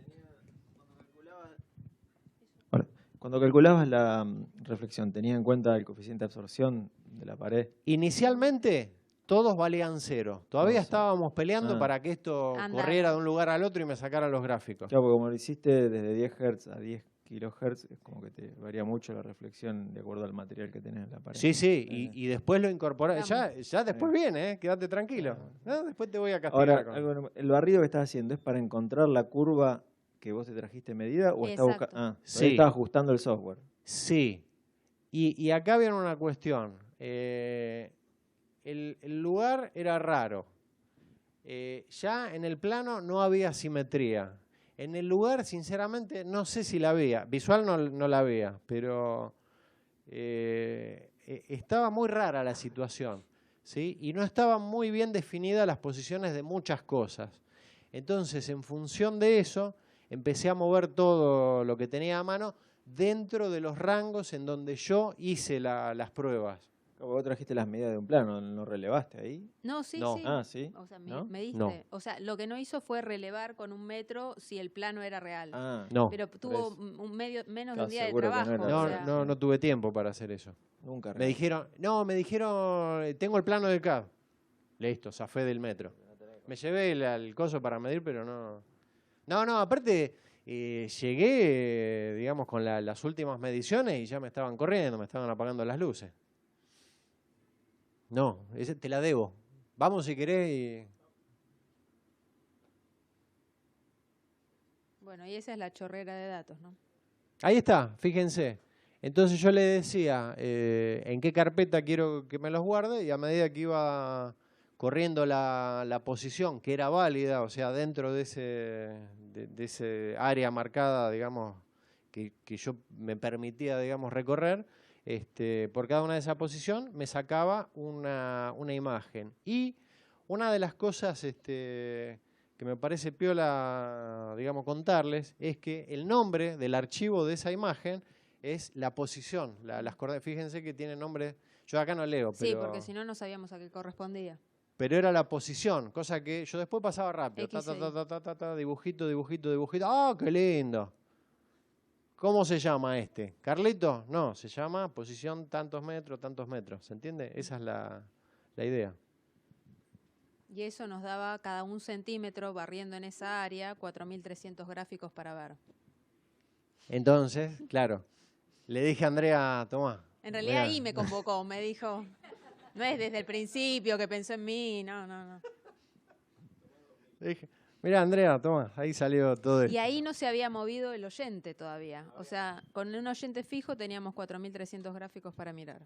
Cuando calculabas la reflexión, ¿tenía en cuenta el coeficiente de absorción de la pared? Inicialmente, todos valían 0. Todavía Todos 0. estábamos peleando para que esto Andar. corriera de un lugar al otro y me sacaran los gráficos. Claro, porque como lo hiciste desde 10 Hz a 10 kHz, es como que te varía mucho la reflexión de acuerdo al material que tenés en la pared. Sí, sí, y después lo incorporé. Ya después Sí. viene, quédate tranquilo. No, después te voy a castigar. Ahora, con- el barrido que estás haciendo, ¿es para encontrar la curva que vos te trajiste medida o estás Exacto. sí. Estás ajustando el software? Sí. Y acá viene una cuestión. El lugar era raro. Ya en el plano no había simetría. En el lugar, sinceramente, no sé si la había. Visual no la había, pero estaba muy rara la situación, ¿sí? Y no estaban muy bien definidas las posiciones de muchas cosas. Entonces, en función de eso, empecé a mover todo lo que tenía a mano dentro de los rangos en donde yo hice las pruebas. Vos trajiste las medidas de un plano, ¿no relevaste ahí? No, sí, No. sí. Ah, ¿sí? O sea, ¿No? me diste. No. O sea, lo que no hizo fue relevar con 1 metro si el plano era real. Ah, No, Pero tuvo menos de Estás un día de seguro que no trabajo. era o no, sea, no tuve tiempo para hacer eso. nunca Me dijeron, tengo el plano del CAD. Listo, zafé del metro. Me llevé el coso para medir, pero no. No, aparte llegué, digamos, con las últimas mediciones y ya me estaban corriendo, me estaban apagando las luces. No, te la debo. Vamos si querés y... Bueno, y esa es la chorrera de datos, ¿no? Ahí está, fíjense. Entonces yo le decía en qué carpeta quiero que me los guarde y a medida que iba corriendo la posición que era válida, o sea, dentro de ese área marcada, digamos, que yo me permitía, digamos, recorrer, por cada una de esa posición me sacaba una imagen. Y una de las cosas que me parece piola, digamos, contarles, es que el nombre del archivo de esa imagen es la posición, las coordenadas. Fíjense que tiene nombre, yo acá no leo, Sí, pero, porque si no, no sabíamos a qué correspondía. pero era la posición, cosa que yo después pasaba rápido, X, dibujito, ¡ah, qué lindo! ¿Cómo se llama este? ¿Carlito? No, se llama posición tantos metros, ¿se entiende? Esa es la idea. Y eso nos daba cada 1 centímetro barriendo en esa área 4.300 gráficos para ver. Entonces, claro, le dije a Andrea, tomá. En realidad mirá. ahí me convocó, me dijo, no es desde el principio que pensó en mí, no. Le dije, mirá Andrea, toma, ahí salió todo esto. Y ahí no se había movido el oyente todavía. O sea, con un oyente fijo teníamos 4.300 gráficos para mirar.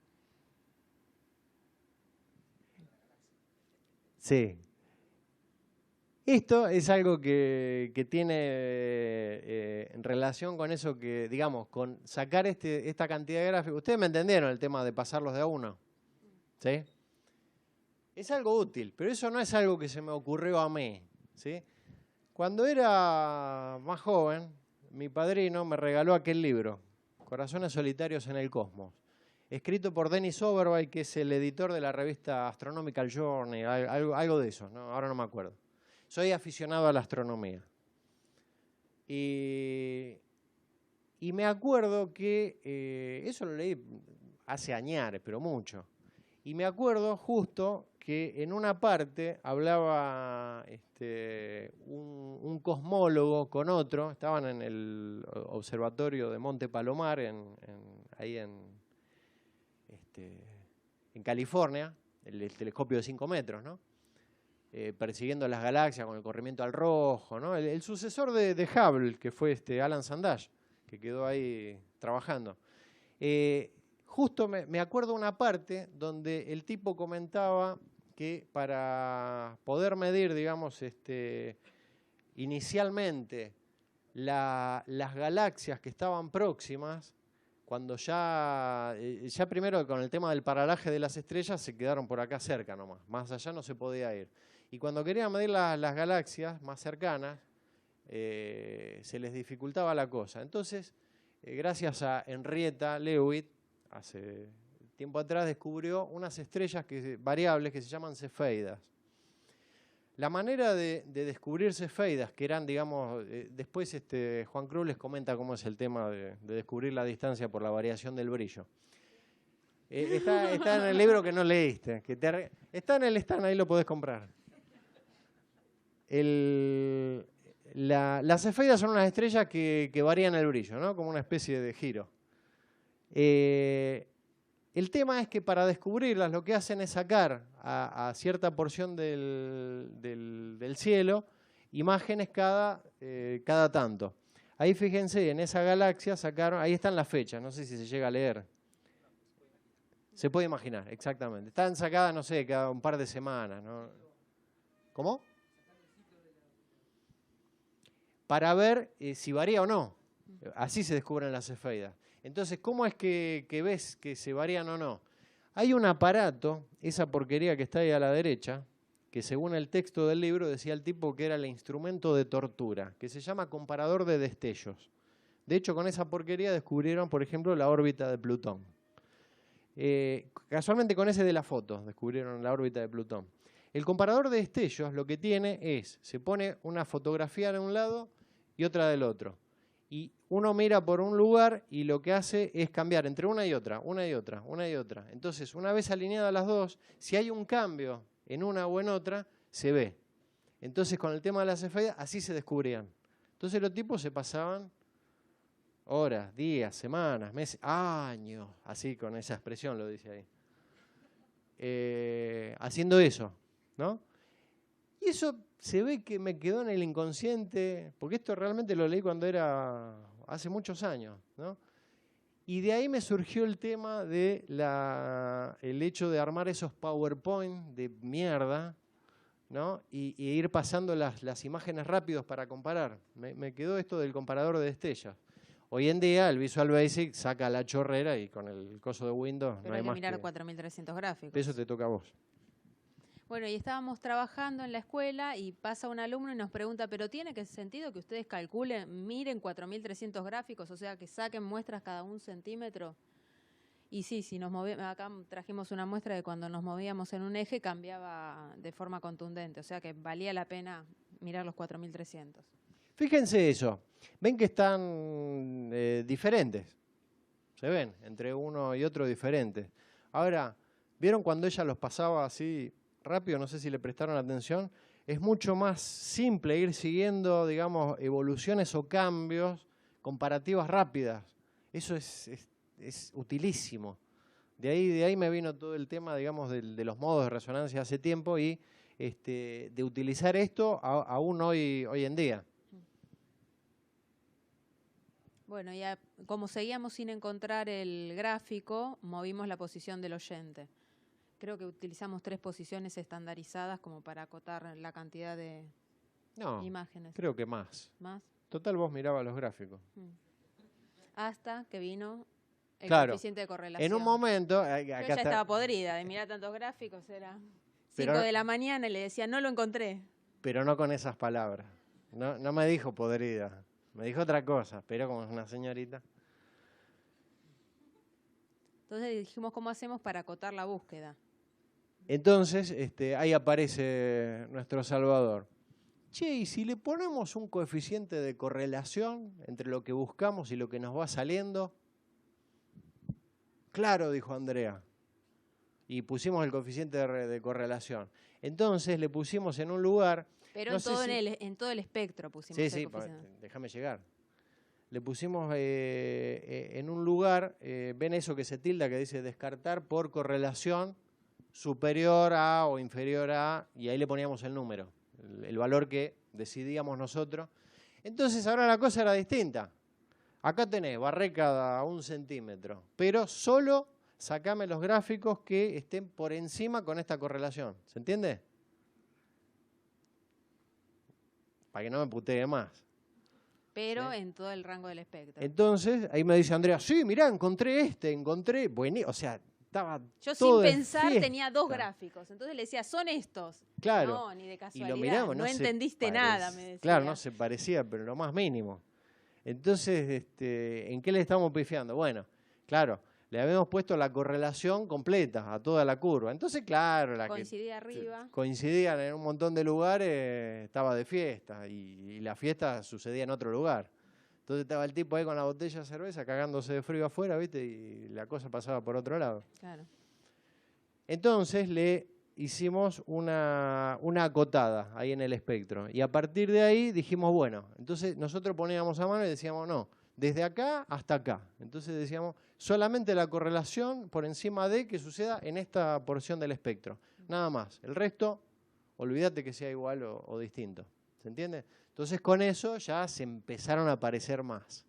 Sí. Esto es algo que tiene en relación con eso que, digamos, con sacar esta cantidad de gráficos. Ustedes me entendieron el tema de pasarlos de a uno, ¿sí? Es algo útil, pero eso no es algo que se me ocurrió a mí, ¿sí? Cuando era más joven, mi padrino me regaló aquel libro, Corazones solitarios en el cosmos, escrito por Dennis Overby, que es el editor de la revista Astronomical Journey, algo de eso, ¿no? Ahora no me acuerdo. Soy aficionado a la astronomía. Y me acuerdo que, eso lo leí hace años, pero mucho. Y me acuerdo justo que en una parte hablaba un cosmólogo con otro, estaban en el observatorio de Monte Palomar, ahí en California, el telescopio de 5 metros, ¿no? Persiguiendo las galaxias con el corrimiento al rojo, ¿no? El sucesor de Hubble, que fue Alan Sandage, que quedó ahí trabajando. Justo me acuerdo una parte donde el tipo comentaba que para poder medir, digamos, inicialmente las galaxias que estaban próximas, cuando ya primero con el tema del paralaje de las estrellas se quedaron por acá cerca nomás, más allá no se podía ir. Y cuando querían medir las galaxias más cercanas, se les dificultaba la cosa. Entonces, gracias a Henrietta Leavitt, hace tiempo atrás descubrió unas estrellas variables que se llaman cefeidas. La manera de descubrir cefeidas, que eran, digamos, después Juan Cruz les comenta cómo es el tema de descubrir la distancia por la variación del brillo. Está en el libro que no leíste. Está en el stand, ahí lo podés comprar. Las cefeidas son unas estrellas que varían el brillo, ¿no? Como una especie de giro. El tema es que para descubrirlas lo que hacen es sacar a cierta porción del cielo imágenes cada tanto. Ahí fíjense, en esa galaxia sacaron, ahí están las fechas, no sé si se llega a leer. Se puede imaginar, exactamente. Están sacadas, no sé, cada un par de semanas, ¿no? ¿Cómo? Para ver si varía o no. Así se descubren las cefeidas. Entonces, ¿cómo es que ves que se varían o no? Hay un aparato, esa porquería que está ahí a la derecha, que según el texto del libro decía el tipo que era el instrumento de tortura, que se llama comparador de destellos. De hecho, con esa porquería descubrieron, por ejemplo, la órbita de Plutón. Casualmente con ese de la foto descubrieron la órbita de Plutón. El comparador de destellos lo que tiene es, se pone una fotografía de un lado y otra del otro. Y uno mira por un lugar y lo que hace es cambiar entre una y otra, una y otra, una y otra. Entonces, una vez alineadas las dos, si hay un cambio en una o en otra, se ve. Entonces, con el tema de las cefeidas, así se descubrían. Entonces, los tipos se pasaban horas, días, semanas, meses, años, así con esa expresión lo dice ahí, haciendo eso, ¿no? Y eso se ve que me quedó en el inconsciente, porque esto realmente lo leí cuando era hace muchos años, ¿no? Y de ahí me surgió el tema de el hecho de armar esos PowerPoint de mierda, ¿no? Y ir pasando las imágenes rápidos para comparar. Me quedó esto del comparador de destellos. Hoy en día el Visual Basic saca la chorrera y con el coso de Windows Pero no hay más que mirar que... 4.300 gráficos. Eso te toca a vos. Bueno, y estábamos trabajando en la escuela y pasa un alumno y nos pregunta, ¿pero tiene que sentido que ustedes calculen, miren 4.300 gráficos, o sea, que saquen muestras cada 1 centímetro? Y sí, si nos movíamos, acá trajimos una muestra de cuando nos movíamos en un eje cambiaba de forma contundente, o sea que valía la pena mirar los 4.300. Fíjense eso. Ven que están diferentes. Se ven, entre uno y otro diferentes. Ahora, ¿vieron cuando ella los pasaba así rápido? No sé si le prestaron atención. Es mucho más simple ir siguiendo, digamos, evoluciones o cambios comparativas rápidas. Eso es utilísimo. De ahí me vino todo el tema, digamos, de los modos de resonancia hace tiempo y de utilizar esto aún hoy en día. Bueno, ya como seguíamos sin encontrar el gráfico, movimos la posición del oyente. Creo que utilizamos 3 posiciones estandarizadas como para acotar la cantidad de imágenes. Creo que más. ¿Más? Total, vos mirabas los gráficos. Hasta que vino el claro, coeficiente de correlación. En un momento... Yo ya estaba podrida de mirar tantos gráficos, era 5 de la mañana y le decía, no lo encontré. Pero no con esas palabras. No me dijo podrida. Me dijo otra cosa, pero como es una señorita. Entonces dijimos, ¿cómo hacemos para acotar la búsqueda? Entonces, ahí aparece nuestro Salvador. Che, ¿y si le ponemos un coeficiente de correlación entre lo que buscamos y lo que nos va saliendo? Claro, dijo Andrea. Y pusimos el coeficiente de correlación. Entonces le pusimos en un lugar... Pero no en todo el espectro pusimos el coeficiente. Déjame llegar. Le pusimos en un lugar, ven eso que se tilda, que dice descartar por correlación superior a o inferior a, y ahí le poníamos el número, el valor que decidíamos nosotros. Entonces ahora la cosa era distinta. Acá tenés, barré cada 1 centímetro, pero solo sacame los gráficos que estén por encima con esta correlación. ¿Se entiende? Para que no me putee más. Pero ¿sí? En todo el rango del espectro. Entonces, ahí me dice Andrea, sí, mirá, encontré, bueno, o sea, estaba yo todo sin pensar fiesta. Tenía 2 gráficos, entonces le decía, son estos. Claro. No, ni de casualidad, y lo miramos, no entendiste nada, me decía. Claro, no se parecía, pero lo más mínimo. Entonces, ¿en qué le estamos pifiando? Bueno, claro, le habíamos puesto la correlación completa a toda la curva. Entonces, claro, coincidía arriba. Coincidían en un montón de lugares, estaba de fiesta y la fiesta sucedía en otro lugar. Entonces estaba el tipo ahí con la botella de cerveza cagándose de frío afuera, ¿viste? Y la cosa pasaba por otro lado. Claro. Entonces le hicimos una acotada ahí en el espectro. Y a partir de ahí dijimos, bueno, entonces nosotros poníamos a mano y decíamos, no, desde acá hasta acá. Entonces decíamos, solamente la correlación por encima de que suceda en esta porción del espectro. Nada más. El resto, olvídate que sea igual o distinto. ¿Se entiende? Entonces con eso ya se empezaron a aparecer más.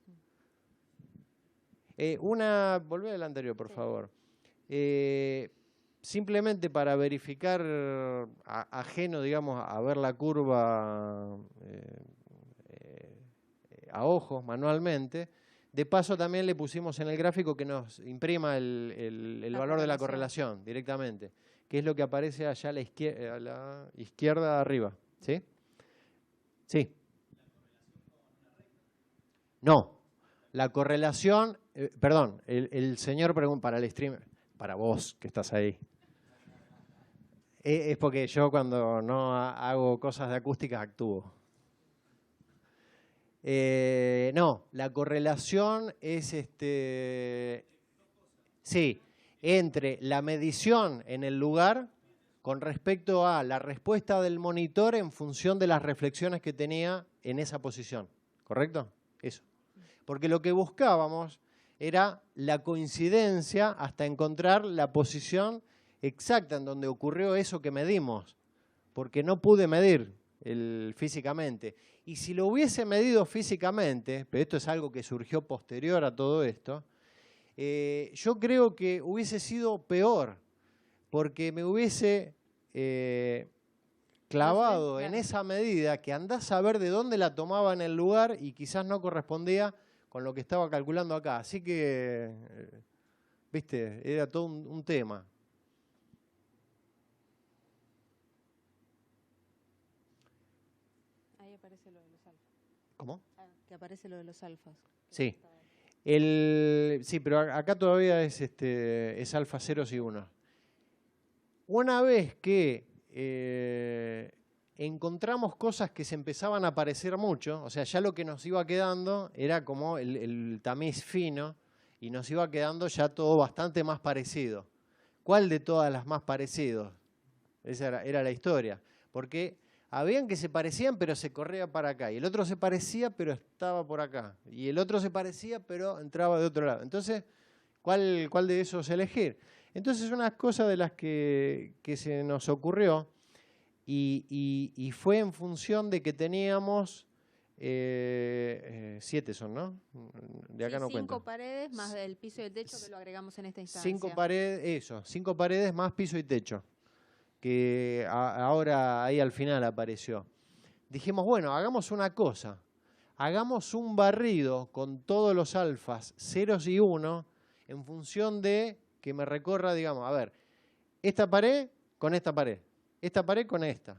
Volvé al anterior, por favor. Simplemente para verificar, ajeno, digamos, a ver la curva a ojos, manualmente. De paso también le pusimos en el gráfico que nos imprima el valor de la correlación directamente, que es lo que aparece allá a la izquierda arriba. ¿Sí? Sí. No, la correlación, perdón, el señor pregunta para el streamer, para vos que estás ahí. Es porque yo cuando no hago cosas de acústica actúo. No, la correlación es sí, entre la medición en el lugar con respecto a la respuesta del monitor en función de las reflexiones que tenía en esa posición. ¿Correcto? Eso. Porque lo que buscábamos era la coincidencia hasta encontrar la posición exacta en donde ocurrió eso que medimos, porque no pude medir físicamente. Y si lo hubiese medido físicamente, pero esto es algo que surgió posterior a todo esto, yo creo que hubiese sido peor, porque me hubiese clavado en esa medida que andás a ver de dónde la tomaba en el lugar y quizás no correspondía con lo que estaba calculando acá. Así que, viste, era todo un tema. Ahí aparece lo de los alfas. ¿Cómo? Que aparece lo de los alfas. Sí. Sí, pero acá todavía es alfa ceros y unos. Una vez que encontramos cosas que se empezaban a parecer mucho, o sea, ya lo que nos iba quedando era como el tamiz fino y nos iba quedando ya todo bastante más parecido. ¿Cuál de todas las más parecidos? Esa era la historia. Porque habían que se parecían, pero se corría para acá. Y el otro se parecía, pero estaba por acá. Y el otro se parecía, pero entraba de otro lado. Entonces, ¿cuál de esos elegir? Entonces, una cosa de las que se nos ocurrió, y fue en función de que teníamos 7 son, ¿no? De acá sí, no cuento. 5 paredes más el piso y el techo que lo agregamos en esta instancia. 5 paredes más piso y techo, que ahora ahí al final apareció. Dijimos, bueno, hagamos una cosa. Hagamos un barrido con todos los alfas, ceros y 1, en función de que me recorra, digamos, a ver, esta pared con esta pared, esta pared con esta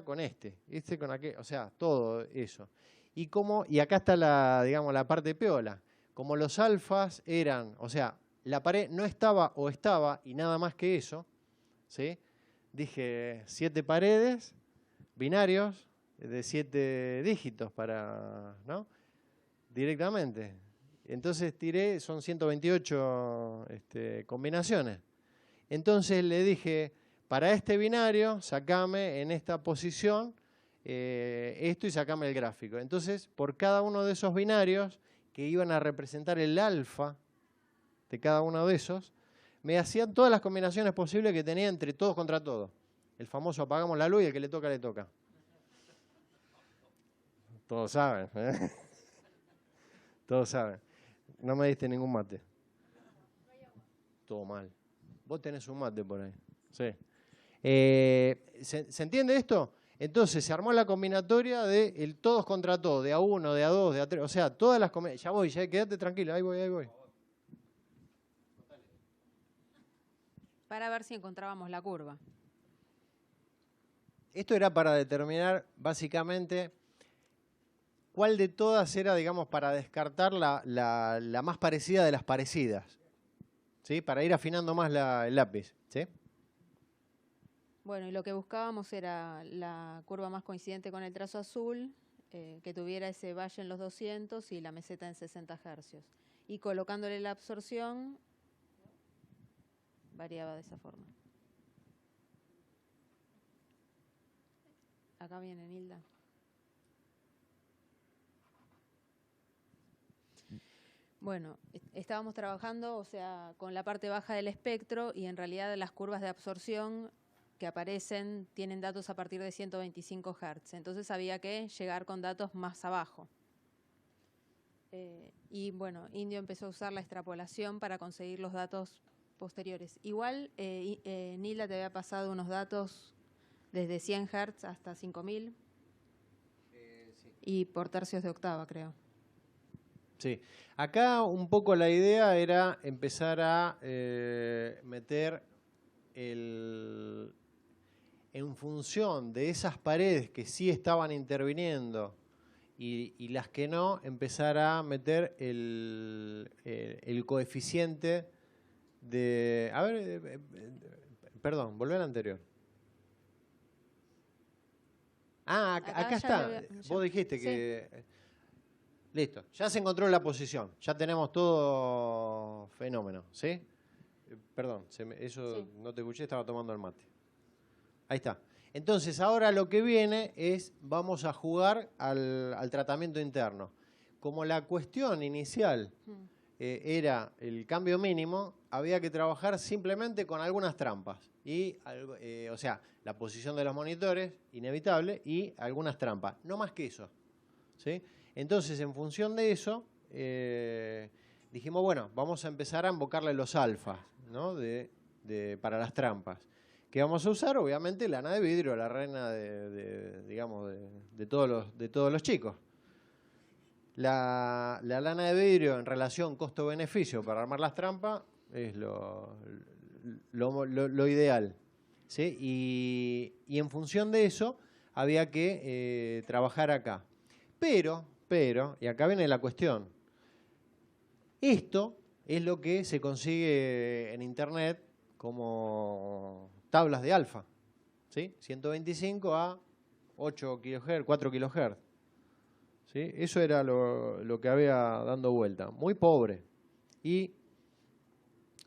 con este con aquel, o sea, todo eso. Y acá está digamos, la parte piola. Como los alfas eran, o sea, la pared no estaba o estaba y nada más que eso, ¿sí? Dije 7 paredes binarios de 7 dígitos ¿no? Directamente. Entonces tiré, son 128 combinaciones. Entonces le dije, para este binario, sacame en esta posición esto y sacame el gráfico. Entonces, por cada uno de esos binarios que iban a representar el alfa de cada uno de esos, me hacían todas las combinaciones posibles que tenía entre todos contra todos. El famoso apagamos la luz y el que le toca, le toca. Todos saben, ¿eh? Todos saben. No me diste ningún mate. Todo mal. Vos tenés un mate por ahí. Sí. ¿Se entiende esto? Entonces se armó la combinatoria de el todos contra todos, de A1, de A2, de A3. O sea, todas las combinaciones. Ya quédate tranquilo, ahí voy. Para ver si encontrábamos la curva. Esto era para determinar básicamente cuál de todas era, digamos, para descartar la más parecida de las parecidas, ¿sí? Para ir afinando más el lápiz, ¿sí? Bueno, y lo que buscábamos era la curva más coincidente con el trazo azul que tuviera ese valle en los 200 y la meseta en 60 hercios. Y colocándole la absorción, variaba de esa forma. Acá viene Nilda. Bueno, estábamos trabajando, o sea, con la parte baja del espectro y en realidad las curvas de absorción que aparecen tienen datos a partir de 125 Hz. Entonces había que llegar con datos más abajo. Y bueno, Indio empezó a usar la extrapolación para conseguir los datos posteriores. Igual, Nilda te había pasado unos datos desde 100 Hz hasta 5000 sí. Y por tercios de octava, creo. Sí, acá un poco la idea era empezar a meter en función de esas paredes que sí estaban interviniendo y las que no, empezar a meter el coeficiente de... A ver, perdón, volvé al anterior. Ah, acá está. Vos dijiste que... Sí. Listo, ya se encontró la posición, ya tenemos todo fenómeno, ¿sí? Perdón, eso Sí. no te escuché, estaba tomando el mate. Ahí está. Entonces ahora lo que viene es, vamos a jugar al tratamiento interno. Como la cuestión inicial era el cambio mínimo, había que trabajar simplemente con algunas trampas. O sea, la posición de los monitores, inevitable, y algunas trampas, no más que eso, ¿sí? Entonces, en función de eso, dijimos, bueno, vamos a empezar a invocarle los alfas, ¿no? Para las trampas. ¿Qué vamos a usar? Obviamente, lana de vidrio, la reina de todos los chicos. La lana de vidrio en relación costo-beneficio para armar las trampas es lo ideal, ¿sí? Y en función de eso, había que trabajar acá. Pero, y acá viene la cuestión, esto es lo que se consigue en internet como tablas de alfa, ¿sí? 125 a 8 kHz, 4 kHz, ¿sí? Eso era lo que había dando vuelta, muy pobre. Y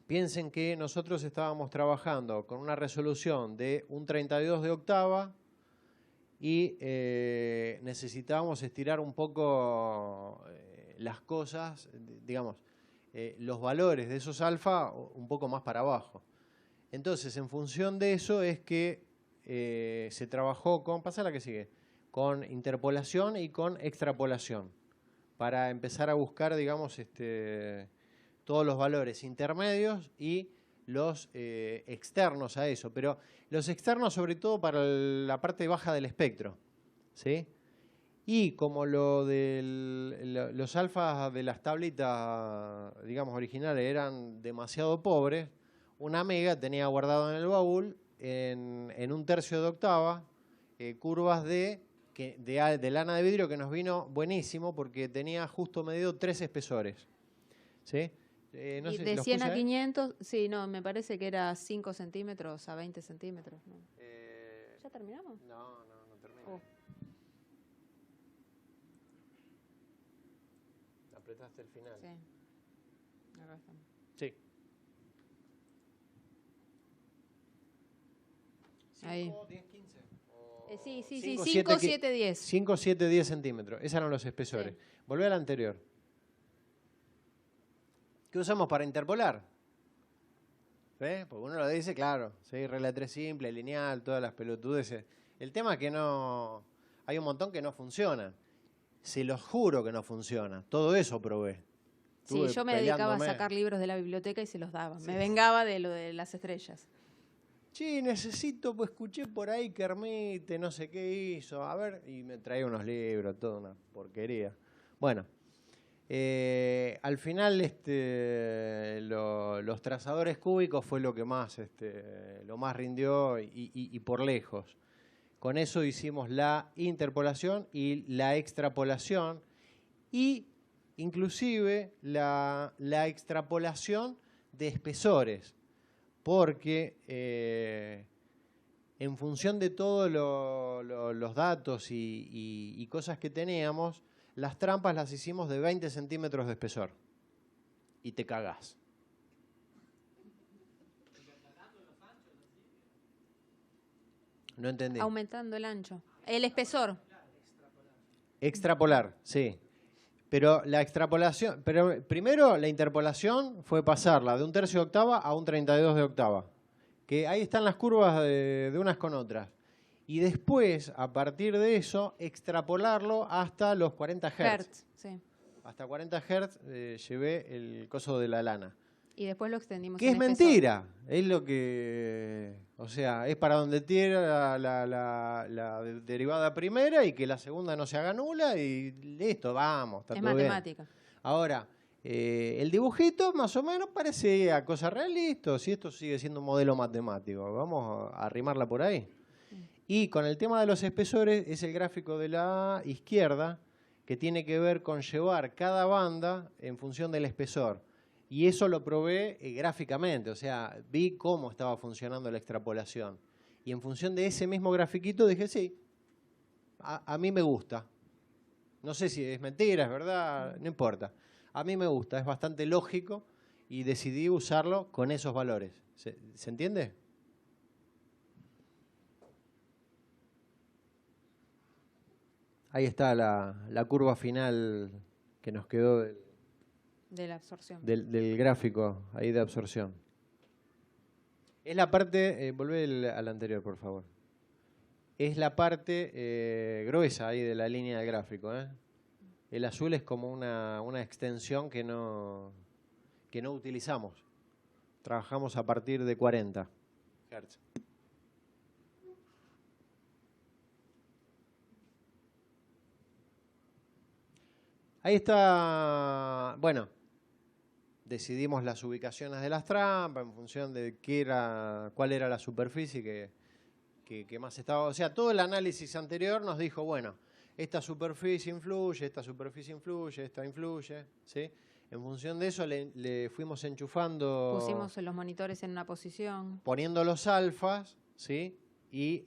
piensen que nosotros estábamos trabajando con una resolución de un 32 de octava, y necesitábamos estirar un poco las cosas, digamos, los valores de esos alfa un poco más para abajo. Entonces, en función de eso es que se trabajó con, pasa la que sigue, con interpolación y con extrapolación, para empezar a buscar, digamos, todos los valores intermedios y los externos a eso, pero los externos sobre todo para la parte baja del espectro, ¿sí? Y como los alfas de las tablitas, digamos, originales eran demasiado pobres, una amiga tenía guardado en el baúl, en un tercio de octava, curvas de lana de vidrio que nos vino buenísimo porque tenía justo medido 3 espesores, ¿sí? No y sé, de ¿los 100 puse a ahí? 500, sí, no, me parece que era 5 centímetros a 20 centímetros. ¿No? ¿Ya terminamos? No termina. Oh. Apretaste el final. Sí. Acá estamos. Sí. Ahí. 5, 10, 15. Sí, 5, 5, 7, 10. 5, 7, 10 centímetros. Esos eran los espesores. Sí. Volvé al anterior. ¿Qué usamos para interpolar? ¿Ve? Porque uno lo dice, claro, ¿sí? Regla 3 simple, lineal, todas las pelotudeces. El tema es que no... Hay un montón que no funcionan. Se los juro que no funciona. Todo eso probé. Sí, yo me dedicaba a sacar libros de la biblioteca y se los daba. Me vengaba de lo de las estrellas. Sí, necesito, pues escuché por ahí que Hermite, no sé qué hizo. A ver, y me traía unos libros, toda una porquería. Bueno, al final los trazadores cúbicos fue lo que más, lo más rindió y por lejos. Con eso hicimos la interpolación y la extrapolación y inclusive la extrapolación de espesores, porque en función de todos los datos y cosas que teníamos, las trampas las hicimos de 20 centímetros de espesor. Y te cagás. No entendí. Aumentando el ancho. El espesor. Extrapolar, sí. Pero la extrapolación, pero primero la interpolación fue pasarla de 1/3 de octava a 1/32 de octava. Que ahí están las curvas de unas con otras. Y después, a partir de eso, extrapolarlo hasta los 40 Hz. Hertz, sí. Hasta 40 Hz llevé el coso de la lana. Y después lo extendimos. Que es mentira. Es lo que... O sea, es para donde tira la derivada primera y que la segunda no se haga nula y listo, vamos. Está Es todo bien. matemática. Ahora, el dibujito más o menos parece a cosa realista. Si esto sigue siendo un modelo matemático, vamos a arrimarla por ahí. Y con el tema de los espesores es el gráfico de la izquierda que tiene que ver con llevar cada banda en función del espesor. Y eso lo probé gráficamente, o sea, vi cómo estaba funcionando la extrapolación. Y en función de ese mismo grafiquito dije, sí, a mí me gusta. No sé si es mentira, es verdad, no importa. A mí me gusta, es bastante lógico y decidí usarlo con esos valores. ¿Se entiende? Ahí está la curva final que nos quedó De la absorción. del gráfico ahí de absorción. Es la parte, volvé al anterior, por favor. Es la parte gruesa ahí de la línea del gráfico. El azul es como una extensión que no utilizamos. Trabajamos a partir de 40 Hz. Ahí está, bueno, decidimos las ubicaciones de las trampas en función de cuál era la superficie que más estaba. O sea, todo el análisis anterior nos dijo, bueno, esta superficie influye, esta influye, ¿sí? En función de eso le fuimos enchufando. Pusimos los monitores en una posición. Poniendo los alfas, ¿sí? Y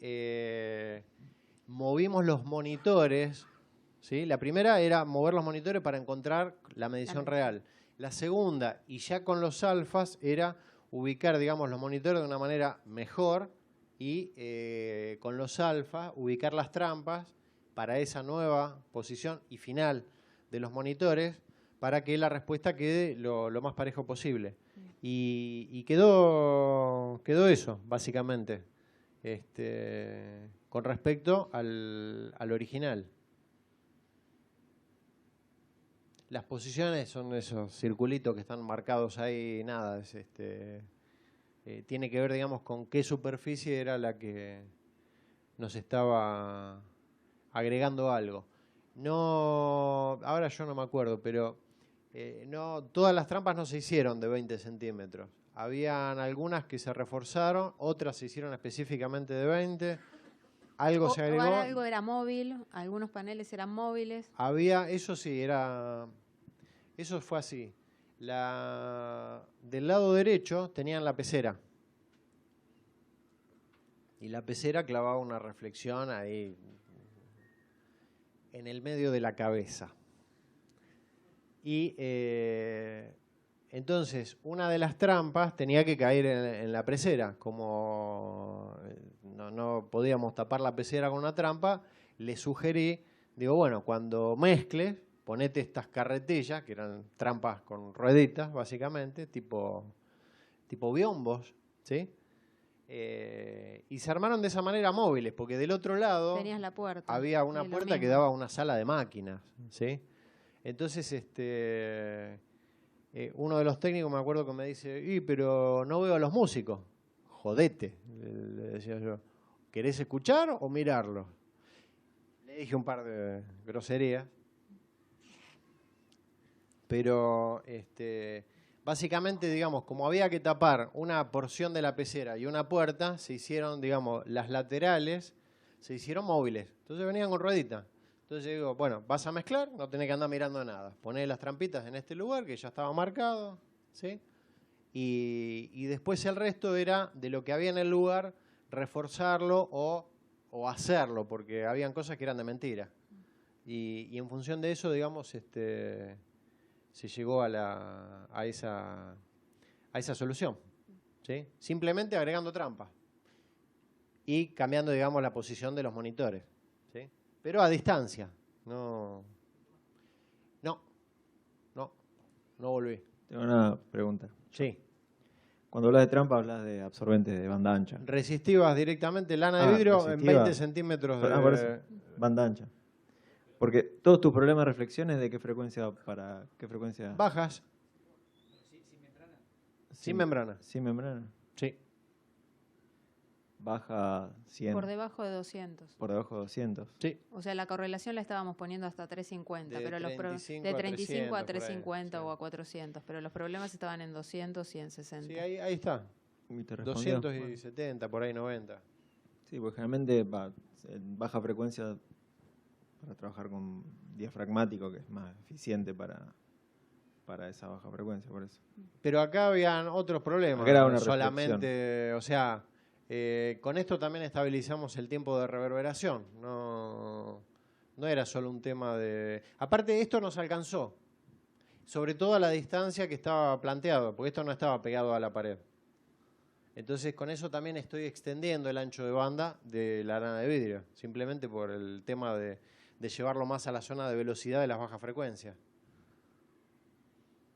movimos los monitores. ¿Sí? La primera era mover los monitores para encontrar la medición real. La segunda, y ya con los alfas, era ubicar, digamos, los monitores de una manera mejor y con los alfas ubicar las trampas para esa nueva posición y final de los monitores para que la respuesta quede lo más parejo posible. Y quedó eso, básicamente, con respecto al original. Las posiciones son esos circulitos que están marcados ahí, nada, tiene que ver, digamos, con qué superficie era la que nos estaba agregando algo. No, ahora yo no me acuerdo, pero no, todas las trampas no se hicieron de 20 centímetros. Habían algunas que se reforzaron, otras se hicieron específicamente de 20. Algo se agregó. Algo era móvil, algunos paneles eran móviles. Había, eso sí, eso fue así. Del lado derecho tenían la pecera. Y la pecera clavaba una reflexión ahí en el medio de la cabeza. Y entonces una de las trampas tenía que caer en la pecera. Como no podíamos tapar la pecera con una trampa, le sugerí, digo, bueno, cuando mezcles, ponete estas carretillas, que eran trampas con rueditas, básicamente, tipo biombos, ¿sí? Y se armaron de esa manera móviles, porque del otro lado tenías la puerta, había una puerta que daba a una sala de máquinas, ¿sí? Entonces, uno de los técnicos me acuerdo que me dice, pero no veo a los músicos. Jodete, le decía yo. ¿Querés escuchar o mirarlo? Le dije un par de groserías. Pero básicamente, digamos, como había que tapar una porción de la pecera y una puerta, se hicieron, digamos, las laterales, se hicieron móviles. Entonces venían con ruedita. Entonces digo, bueno, vas a mezclar, no tenés que andar mirando nada. Ponés las trampitas en este lugar que ya estaba marcado, ¿sí? Y después el resto era de lo que había en el lugar, reforzarlo o hacerlo, porque habían cosas que eran de mentira. Y en función de eso, digamos, se llegó a esa solución, ¿sí? Simplemente agregando trampas y cambiando, digamos, la posición de los monitores, ¿sí? Pero a distancia. No volví. Tengo una pregunta. Sí. Cuando hablas de trampa, hablas de absorbentes de banda ancha. Resistivas directamente, lana de vidrio en resistiva. 20 centímetros de... Por eso, banda ancha. Porque todos tus problemas de reflexiones, ¿de qué frecuencia para qué frecuencia? Bajas. Sin membrana. Sin membrana. Sí. Baja 100. Por debajo de 200. Por debajo de 200. Sí. O sea, la correlación la estábamos poniendo hasta 350, De pero los 35 de a 35 a 300 por ahí, 350 sí. o a 400, pero los problemas estaban en 200 y en 60. Sí, ahí está. ¿Y te respondió? 270, por ahí 90. Sí, porque generalmente en baja frecuencia para trabajar con diafragmático, que es más eficiente para esa baja frecuencia, por eso. Pero acá habían otros problemas. Acá era una solamente, o sea, con esto también estabilizamos el tiempo de reverberación. No era solo un tema de... Aparte, esto nos alcanzó, sobre todo a la distancia que estaba planteado, porque esto no estaba pegado a la pared. Entonces, con eso también estoy extendiendo el ancho de banda de la lana de vidrio, simplemente por el tema de llevarlo más a la zona de velocidad de las bajas frecuencias.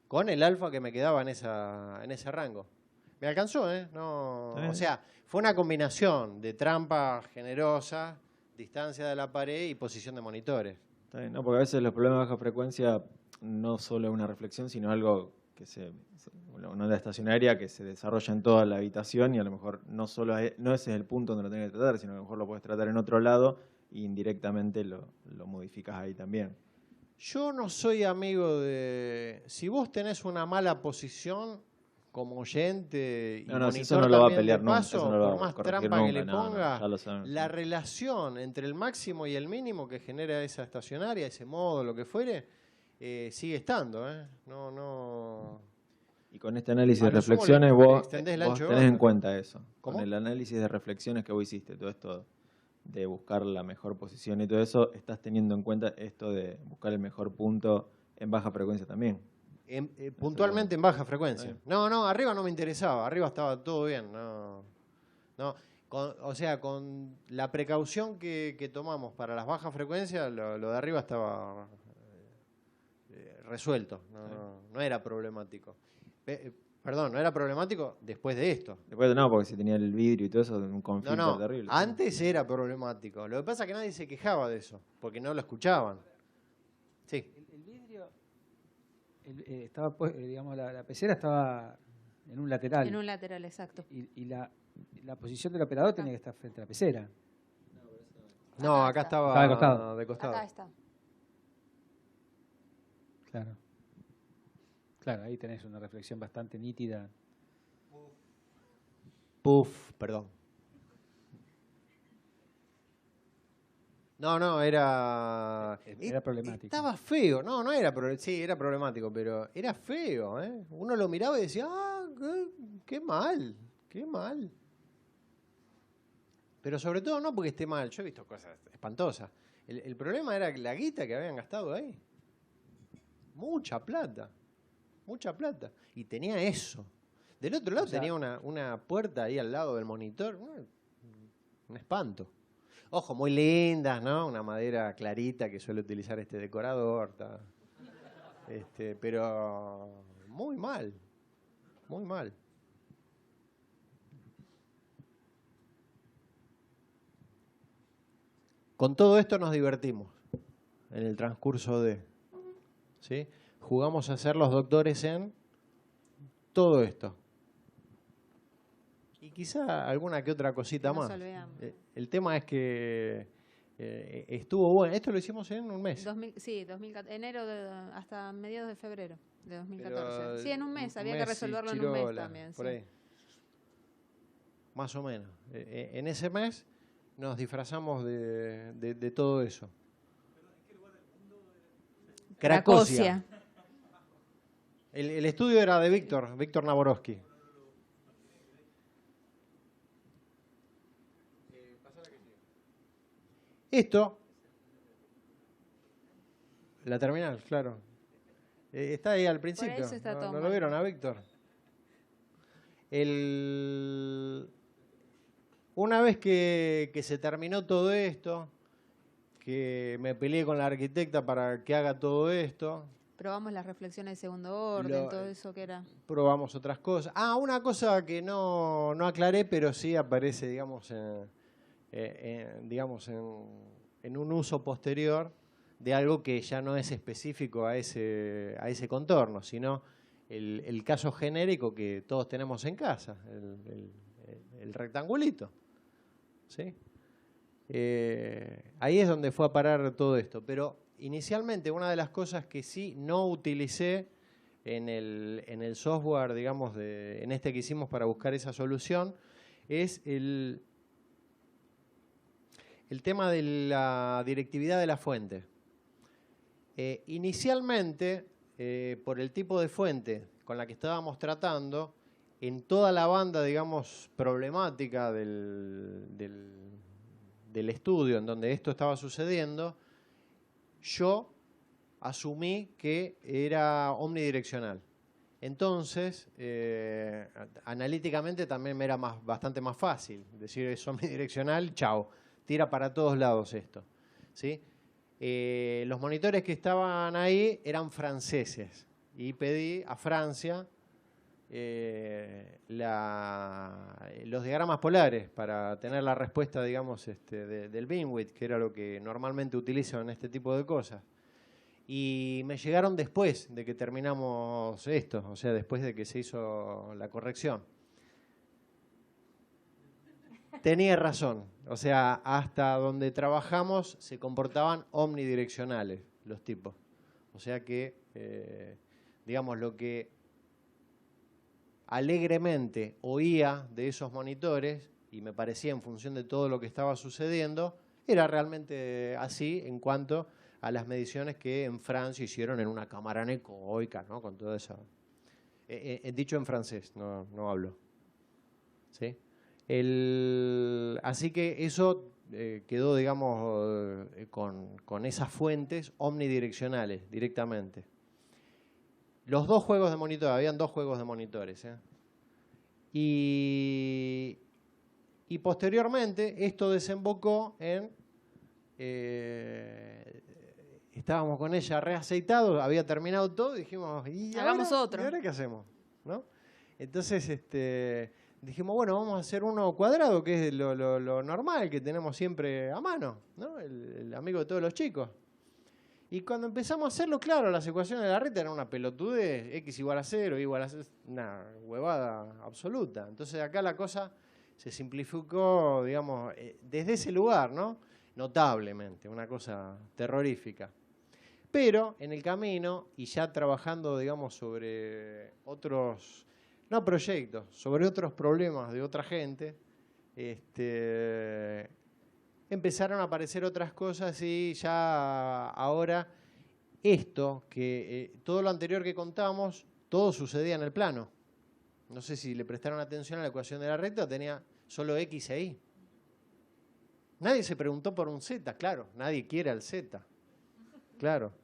Con el alfa que me quedaba en ese rango. Me alcanzó, ¿eh? No, o sea, fue una combinación de trampa generosa, distancia de la pared y posición de monitores. Está bien, no, porque a veces los problemas de baja frecuencia no solo es una reflexión, sino algo que una onda estacionaria que se desarrolla en toda la habitación y a lo mejor no ese es el punto donde lo tenés que tratar, sino que a lo mejor lo puedes tratar en otro lado y indirectamente lo modificas ahí también. Yo no soy amigo de... Si vos tenés una mala posición como oyente y monitor si eso no lo va a también pelear de nunca, paso, eso no lo va por a más corregir trampa que nunca, le no, ponga, ya lo sabemos. la relación entre el máximo y el mínimo que genera esa estacionaria, ese modo, lo que fuere, sigue estando, ¿eh? No... Y con este análisis A de lo sumo reflexiones le vos extendés el ancho de tenés en banda. cuenta eso. ¿Cómo? Con el análisis de reflexiones que vos hiciste, todo esto de buscar la mejor posición y todo eso, estás teniendo en cuenta esto de buscar el mejor punto en baja frecuencia también. Puntualmente en baja frecuencia. No, arriba no me interesaba, arriba estaba todo bien. O sea, con la precaución que tomamos para las bajas frecuencias, lo de arriba estaba resuelto, no era problemático. Perdón, no era problemático después de esto. Después no, porque si tenía el vidrio y todo eso, un conflicto terrible. Antes era problemático. Lo que pasa es que nadie se quejaba de eso, porque no lo escuchaban. Sí. El vidrio estaba, digamos, la pecera estaba en un lateral. En un lateral, exacto. Y la posición del operador tenía que estar frente a la pecera. No, acá estaba de costado. de costado. Acá está. Claro. Claro, ahí tenés una reflexión bastante nítida. Perdón. No, era problemático. Estaba feo. No era problemático. Sí, era problemático, pero era feo, ¿eh? Uno lo miraba y decía, qué mal. Pero sobre todo no porque esté mal. Yo he visto cosas espantosas. El problema era la guita que habían gastado ahí. Mucha plata. Y tenía eso. Del otro lado tenía una puerta ahí al lado del monitor. Un espanto. Ojo, muy lindas, ¿no? Una madera clarita que suele utilizar este decorador. Pero muy mal. Con todo esto nos divertimos en el transcurso de... ¿sí? Jugamos a ser los doctores en todo esto. Y quizá alguna que otra cosita más. El tema es que estuvo bueno. Esto lo hicimos en un mes. Sí, 2014, enero hasta mediados de febrero de 2014. Pero, sí, en un mes. Había que resolverlo en un mes también. Por ahí. Más o menos. En ese mes nos disfrazamos de todo eso. Cracovia. El estudio era de Víctor Naborowski. Esto, la terminal, claro. Está ahí al principio. eso está todo ¿No lo mal. vieron a Víctor? Una vez que se terminó todo esto, que me peleé con la arquitecta para que haga todo esto, Probamos las reflexiones de segundo orden, todo eso que era. probamos otras cosas. Una cosa que no aclaré, pero sí aparece, digamos, en un uso posterior de algo que ya no es específico a ese contorno, sino el caso genérico que todos tenemos en casa, el rectangulito. ¿Sí? Ahí es donde fue a parar todo esto. Pero inicialmente una de las cosas que sí no utilicé en el software, digamos, en este que hicimos para buscar esa solución, es el tema de la directividad de la fuente. Inicialmente, por el tipo de fuente con la que estábamos tratando, en toda la banda, digamos, problemática del estudio en donde esto estaba sucediendo, yo asumí que era omnidireccional. Entonces, analíticamente también me era bastante más fácil decir es omnidireccional, chao, tira para todos lados esto. ¿Sí? Los monitores que estaban ahí eran franceses y pedí a Francia los diagramas polares para tener la respuesta, digamos, del Binwidth, que era lo que normalmente utilizo en este tipo de cosas. Y me llegaron después de que terminamos esto, o sea, después de que se hizo la corrección. Tenía razón, o sea, hasta donde trabajamos se comportaban omnidireccionales los tipos. O sea que, digamos, lo que alegremente oía de esos monitores y me parecía en función de todo lo que estaba sucediendo, era realmente así en cuanto a las mediciones que en Francia hicieron en una cámara anecoica, ¿no? Con todo eso. Dicho en francés, no hablo. ¿Sí? Así que eso quedó, digamos, con esas fuentes omnidireccionales directamente. Los dos juegos de monitor, habían dos juegos de monitores. Y posteriormente esto desembocó en... estábamos con ella reaceitados, había terminado todo y dijimos, Hagamos otro. ¿Y ahora qué hacemos? ¿No? Entonces dijimos, bueno, vamos a hacer uno cuadrado, que es lo normal que tenemos siempre a mano, ¿no? El amigo de todos los chicos. Y cuando empezamos a hacerlo, claro, las ecuaciones de la reta eran una pelotudez, x igual a 0, igual a 0, una huevada absoluta. Entonces acá la cosa se simplificó, digamos, desde ese lugar, ¿no? Notablemente, una cosa terrorífica. Pero en el camino, y ya trabajando, digamos, sobre otros, no proyectos, sobre otros problemas de otra gente, empezaron a aparecer otras cosas y ya ahora esto, todo lo anterior que contamos, todo sucedía en el plano. No sé si le prestaron atención a la ecuación de la recta, tenía solo X e Y. Nadie se preguntó por un Z, claro, nadie quiere al Z. Claro.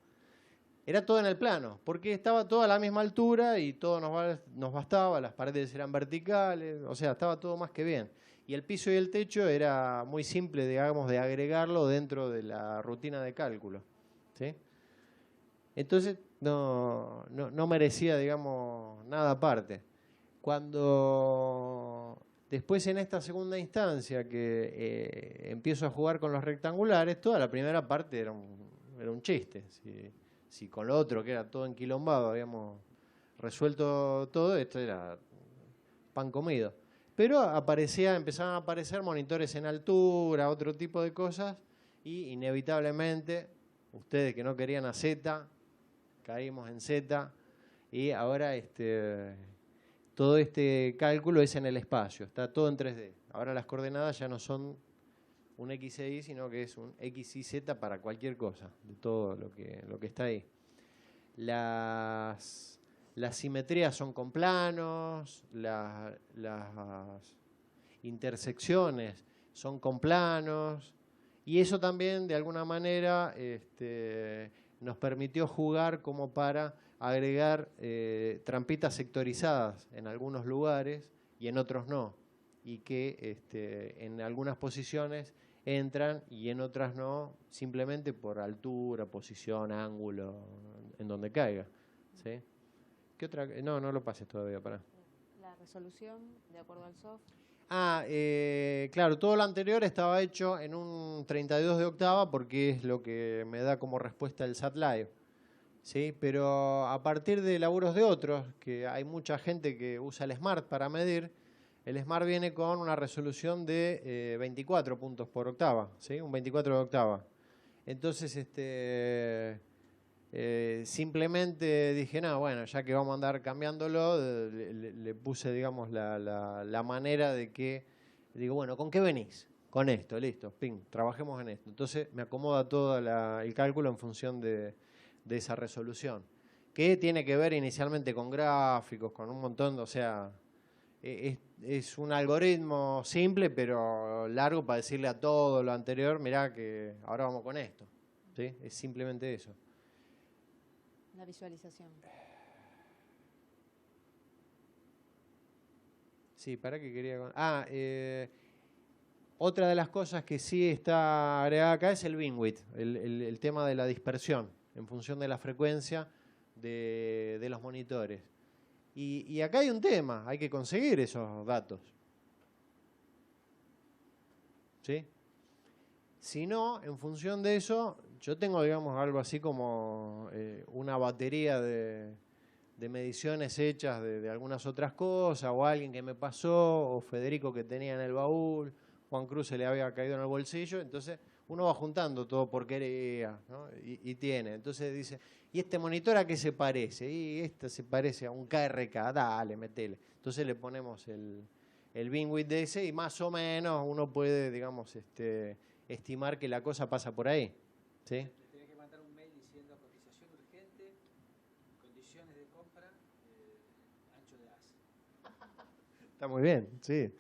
Era todo en el plano, porque estaba todo a la misma altura y todo nos bastaba, las paredes eran verticales, o sea, estaba todo más que bien. Y el piso y el techo era muy simple, digamos, de agregarlo dentro de la rutina de cálculo. ¿Sí? Entonces, no merecía, digamos, nada aparte. Cuando después en esta segunda instancia que empiezo a jugar con los rectangulares, toda la primera parte era un chiste. Si con lo otro, que era todo enquilombado, habíamos resuelto todo, esto era pan comido. Pero empezaban a aparecer monitores en altura, otro tipo de cosas, y inevitablemente, ustedes que no querían a Z, caímos en Z, y ahora todo este cálculo es en el espacio, está todo en 3D. Ahora las coordenadas ya no son un X e Y, sino que es un X, Y, Z para cualquier cosa, de todo lo que está ahí. Las simetrías son con planos, las intersecciones son con planos Y eso también, de alguna manera, nos permitió jugar como para agregar trampitas sectorizadas en algunos lugares y en otros no. Y que en algunas posiciones entran y en otras no, simplemente por altura, posición, ángulo, en donde caiga. ¿Sí? ¿Qué otra? No lo pases todavía, pará. La resolución, de acuerdo al soft. Claro, todo lo anterior estaba hecho en un 32 de octava porque es lo que me da como respuesta el SAT-Live. ¿Sí? Pero a partir de laburos de otros, que hay mucha gente que usa el Smart para medir, el Smart viene con una resolución de 24 puntos por octava, ¿sí? Un 24 de octava. Entonces, simplemente dije, no, bueno, ya que vamos a andar cambiándolo, le puse, digamos, la manera de que, digo, bueno, ¿con qué venís? Con esto, listo, ping, trabajemos en esto. Entonces me acomoda todo el cálculo en función de esa resolución, que tiene que ver inicialmente con gráficos, con un montón, o sea, es un algoritmo simple, pero largo para decirle a todo lo anterior, mirá que ahora vamos con esto, ¿sí? Es simplemente eso. La visualización. Sí, ¿para qué quería? Otra de las cosas que sí está agregada acá es el Binwidth, el tema de la dispersión en función de la frecuencia de los monitores. Y acá hay un tema, hay que conseguir esos datos. ¿Sí? Si no, en función de eso, yo tengo, digamos, algo así como una batería de mediciones hechas de algunas otras cosas, o alguien que me pasó, o Federico que tenía en el baúl, Juan Cruz se le había caído en el bolsillo, entonces uno va juntando todo porquería, ¿no? Y tiene, entonces dice, ¿y este monitor a qué se parece? Y este se parece a un KRK, dale, metele. Entonces le ponemos el Binwidth de ese y más o menos uno puede, digamos, estimar que la cosa pasa por ahí. ¿Sí? Tenés que mandar un mail diciendo cotización urgente, condiciones de compra, ancho de haz. Está muy bien, sí.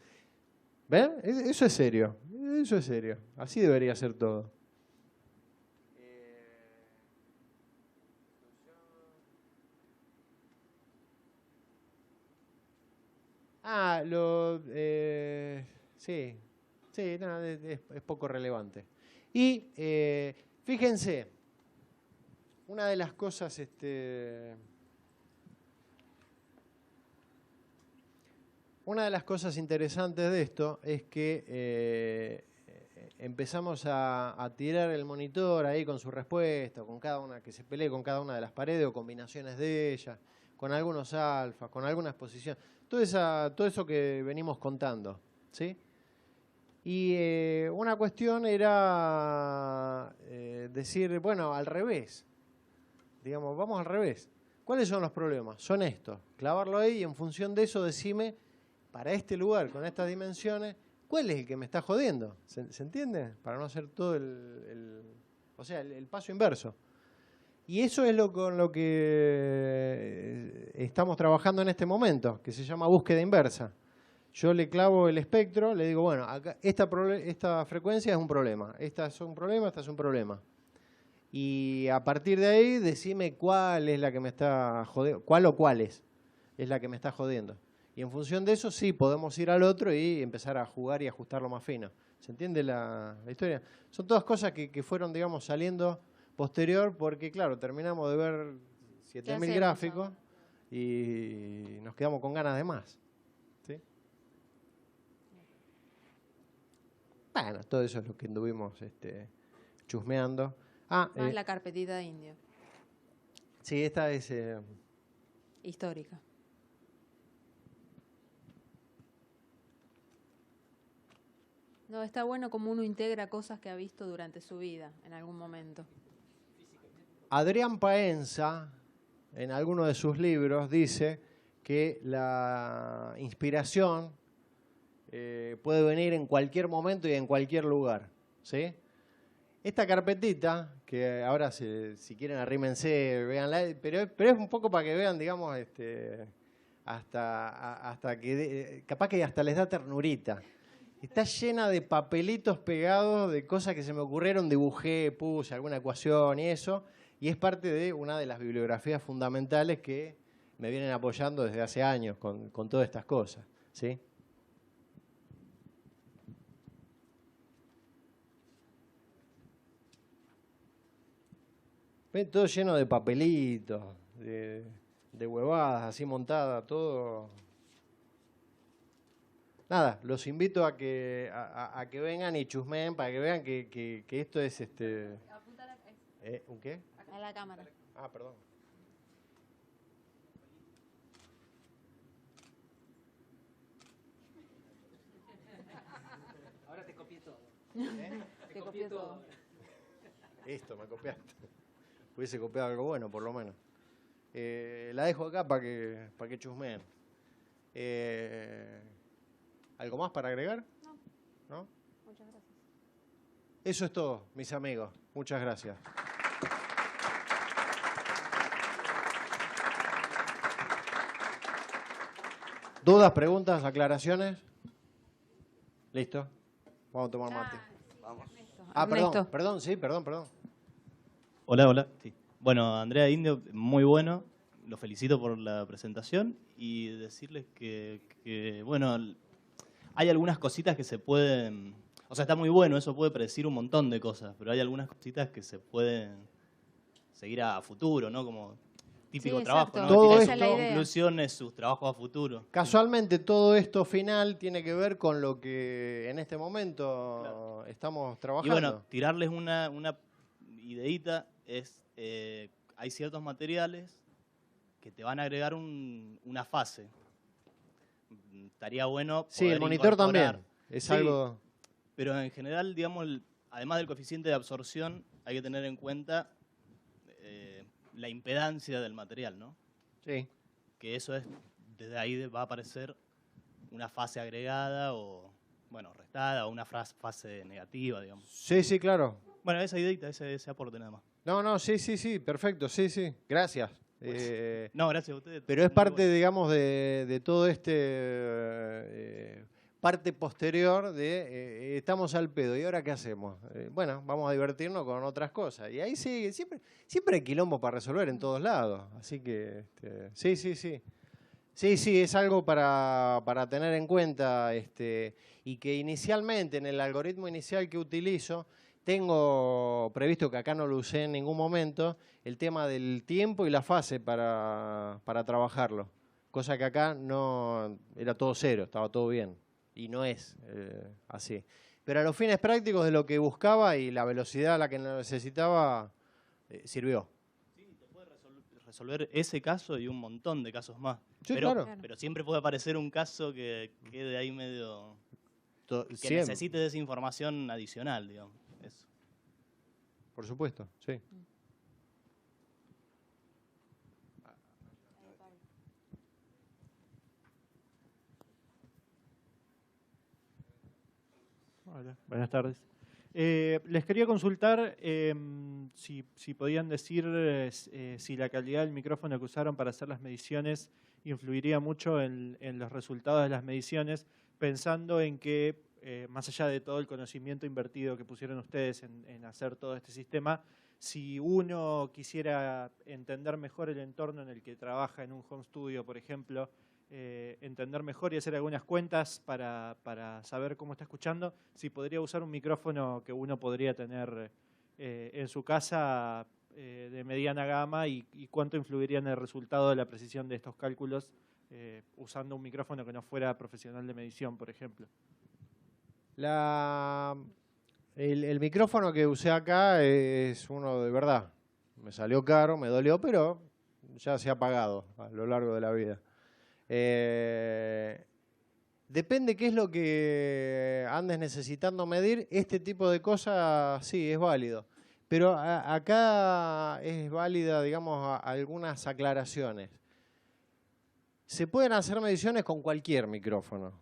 ¿Ven? Eso es serio, eso es serio. Así debería ser todo. Sí, no, es poco relevante. Y fíjense, una de las cosas, una de las cosas interesantes de esto es que empezamos a tirar el monitor ahí con su respuesta, con cada una, que se pelee con cada una de las paredes o combinaciones de ellas, con algunos alfas, con algunas posiciones, todo eso que venimos contando, ¿sí? Y una cuestión era decir, bueno, al revés, digamos, vamos al revés. ¿Cuáles son los problemas? Son estos, clavarlo ahí y en función de eso decime, para este lugar, con estas dimensiones, ¿cuál es el que me está jodiendo? ¿Se entiende? Para no hacer todo el paso inverso. Y eso es con lo que estamos trabajando en este momento, que se llama búsqueda inversa. Yo le clavo el espectro, le digo, bueno, acá, esta frecuencia es un problema, esta es un problema, esta es un problema. Y a partir de ahí, decime cuál es la que me está jodiendo, cuál o cuáles es la que me está jodiendo. Y en función de eso, sí, podemos ir al otro y empezar a jugar y ajustarlo más fino. ¿Se entiende la historia? Son todas cosas que fueron, digamos, saliendo posterior porque, claro, terminamos de ver 7.000 gráficos y nos quedamos con ganas de más. ¿Sí? Bueno, todo eso es lo que anduvimos chusmeando. Más la carpetita de indio. Sí, esta es... histórica. No, está bueno como uno integra cosas que ha visto durante su vida, en algún momento. Adrián Paenza, en alguno de sus libros, dice que la inspiración puede venir en cualquier momento y en cualquier lugar, ¿sí? Esta carpetita, que ahora si quieren arrímense, véanla, pero es un poco para que vean, digamos, hasta que capaz que hasta les da ternurita. Está llena de papelitos pegados, de cosas que se me ocurrieron, dibujé, puse alguna ecuación y eso, y es parte de una de las bibliografías fundamentales que me vienen apoyando desde hace años con todas estas cosas, ¿sí? Ven, todo lleno de papelitos, de huevadas así montadas, todo. Nada, los invito a que vengan y chusmeen para que vean que esto es ¿un qué? A la cámara. Ah, perdón. Ahora te copié todo. Te copié todo. Esto, me copiaste. Hubiese copiado algo bueno, por lo menos. La dejo acá para que chusmeen. ¿Algo más para agregar? No. ¿No? Muchas gracias. Eso es todo, mis amigos. Muchas gracias. ¿Dudas, preguntas, aclaraciones? ¿Listo? Vamos a tomar mate. Vamos. Ah, Ernesto. perdón. Hola, hola. Sí. Bueno, Andrea Indio, muy bueno. Los felicito por la presentación y decirles que, bueno, hay algunas cositas que se pueden... O sea, está muy bueno, eso puede predecir un montón de cosas, pero hay algunas cositas que se pueden seguir a futuro, ¿no? Como típico Sí, trabajo, exacto. ¿no? Todo Tiene esto- sus Esa es la idea. conclusiones, sus trabajos a futuro. Casualmente todo esto final tiene que ver con lo que en este momento estamos Y trabajando. bueno, tirarles una ideita es, hay ciertos materiales que te van a agregar una fase. Estaría bueno Sí, poder el monitor incorporar. también. Es Sí, algo... pero en general, digamos, además del coeficiente de absorción, hay que tener en cuenta la impedancia del material, ¿no? Sí. Que eso es, desde ahí va a aparecer una fase agregada o, bueno, restada o una fase negativa, digamos. Sí, claro. Bueno, esa ideita, ese aporte nada más. No, sí, perfecto, sí. Gracias. No, gracias a ustedes. Pero es Muy parte, bueno. digamos, de todo parte posterior de estamos al pedo, ¿y ahora qué hacemos? Bueno, vamos a divertirnos con otras cosas. Y ahí sí, siempre hay quilombo para resolver en todos lados. Así que, sí. Sí, es algo para tener en cuenta y que inicialmente, en el algoritmo inicial que utilizo, tengo previsto, que acá no lo usé en ningún momento, el tema del tiempo y la fase para trabajarlo. Cosa que acá no era todo cero, estaba todo bien. Y no es así. Pero a los fines prácticos de lo que buscaba y la velocidad a la que necesitaba, sirvió. Sí, te puede resolver ese caso y un montón de casos más. Sí, pero, claro. pero siempre puede aparecer un caso que quede ahí medio... que Siempre, necesite de esa información adicional, digamos. Eso. por supuesto, sí. Hola, buenas tardes. Les quería consultar si podían decir si la calidad del micrófono que usaron para hacer las mediciones influiría mucho en los resultados de las mediciones, pensando en que, más allá de todo el conocimiento invertido que pusieron ustedes en hacer todo este sistema, si uno quisiera entender mejor el entorno en el que trabaja en un home studio, por ejemplo, entender mejor y hacer algunas cuentas para saber cómo está escuchando, si podría usar un micrófono que uno podría tener en su casa de mediana gama y cuánto influiría en el resultado de la precisión de estos cálculos usando un micrófono que no fuera profesional de medición, por ejemplo. El micrófono que usé acá es uno de verdad. Me salió caro, me dolió, pero ya se ha pagado a lo largo de la vida. Depende qué es lo que andes necesitando medir. Este tipo de cosas sí es válido. Pero acá es válida, digamos, algunas aclaraciones. Se pueden hacer mediciones con cualquier micrófono,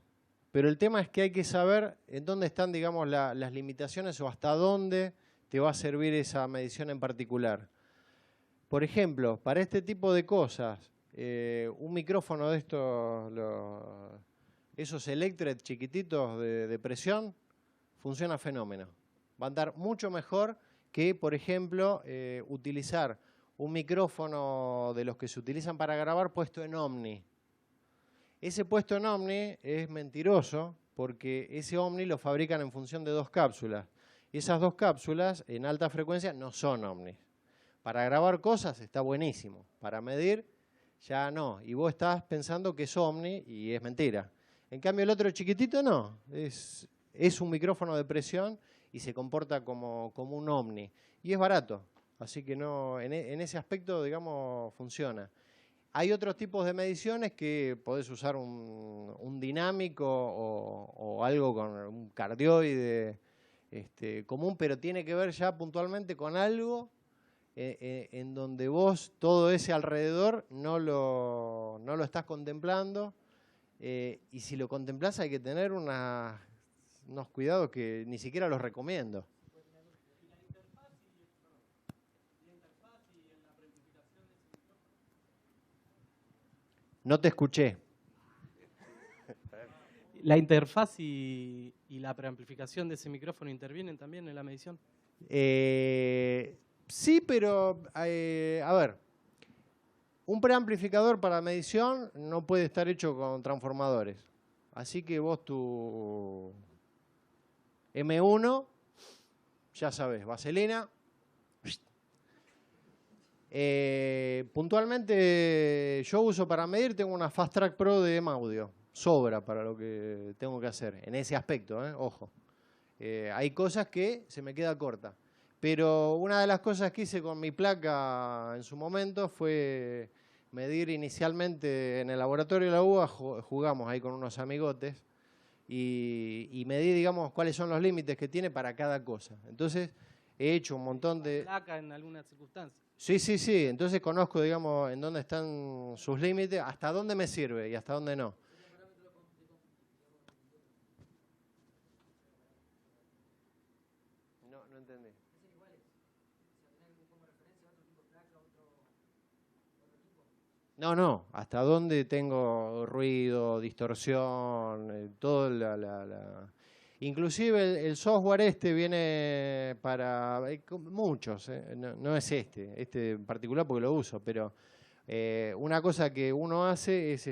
pero el tema es que hay que saber en dónde están, digamos, las limitaciones o hasta dónde te va a servir esa medición en particular. Por ejemplo, para este tipo de cosas, un micrófono de estos, esos electrets chiquititos de presión, funciona fenómeno. Va a andar mucho mejor que, por ejemplo, utilizar un micrófono de los que se utilizan para grabar puesto en Omni. Ese puesto en Omni es mentiroso porque ese Omni lo fabrican en función de 2 cápsulas. Y esas 2 cápsulas en alta frecuencia no son Omnis. Para grabar cosas está buenísimo. Para medir ya no. Y vos estás pensando que es Omni y es mentira. En cambio el otro chiquitito no. Es un micrófono de presión y se comporta como un Omni. Y es barato. Así que no, en ese aspecto, digamos, funciona. Hay otros tipos de mediciones que podés usar un dinámico o algo con un cardioide común, pero tiene que ver ya puntualmente con algo en donde vos todo ese alrededor no lo estás contemplando, y si lo contemplás hay que tener unos cuidados que ni siquiera los recomiendo. No te escuché. ¿La interfaz y la preamplificación de ese micrófono intervienen también en la medición? Sí, pero a ver, un preamplificador para medición no puede estar hecho con transformadores. Así que vos tu M1, ya sabés, vaselina. Puntualmente yo uso para medir, tengo una Fast Track Pro de M-Audio. Sobra para lo que tengo que hacer, en ese aspecto, ojo. Hay cosas que se me queda corta. Pero una de las cosas que hice con mi placa en su momento fue medir inicialmente en el laboratorio de la UBA, jugamos ahí con unos amigotes, y medí, digamos, cuáles son los límites que tiene para cada cosa. Entonces, he hecho un montón de... placa en algunas circunstancias. Sí, sí, sí. Entonces conozco, digamos, en dónde están sus límites, hasta dónde me sirve y hasta dónde no. No entendí. No, hasta dónde tengo ruido, distorsión, todo Inclusive el software viene para muchos, no es este en particular porque lo uso, pero una cosa que uno hace es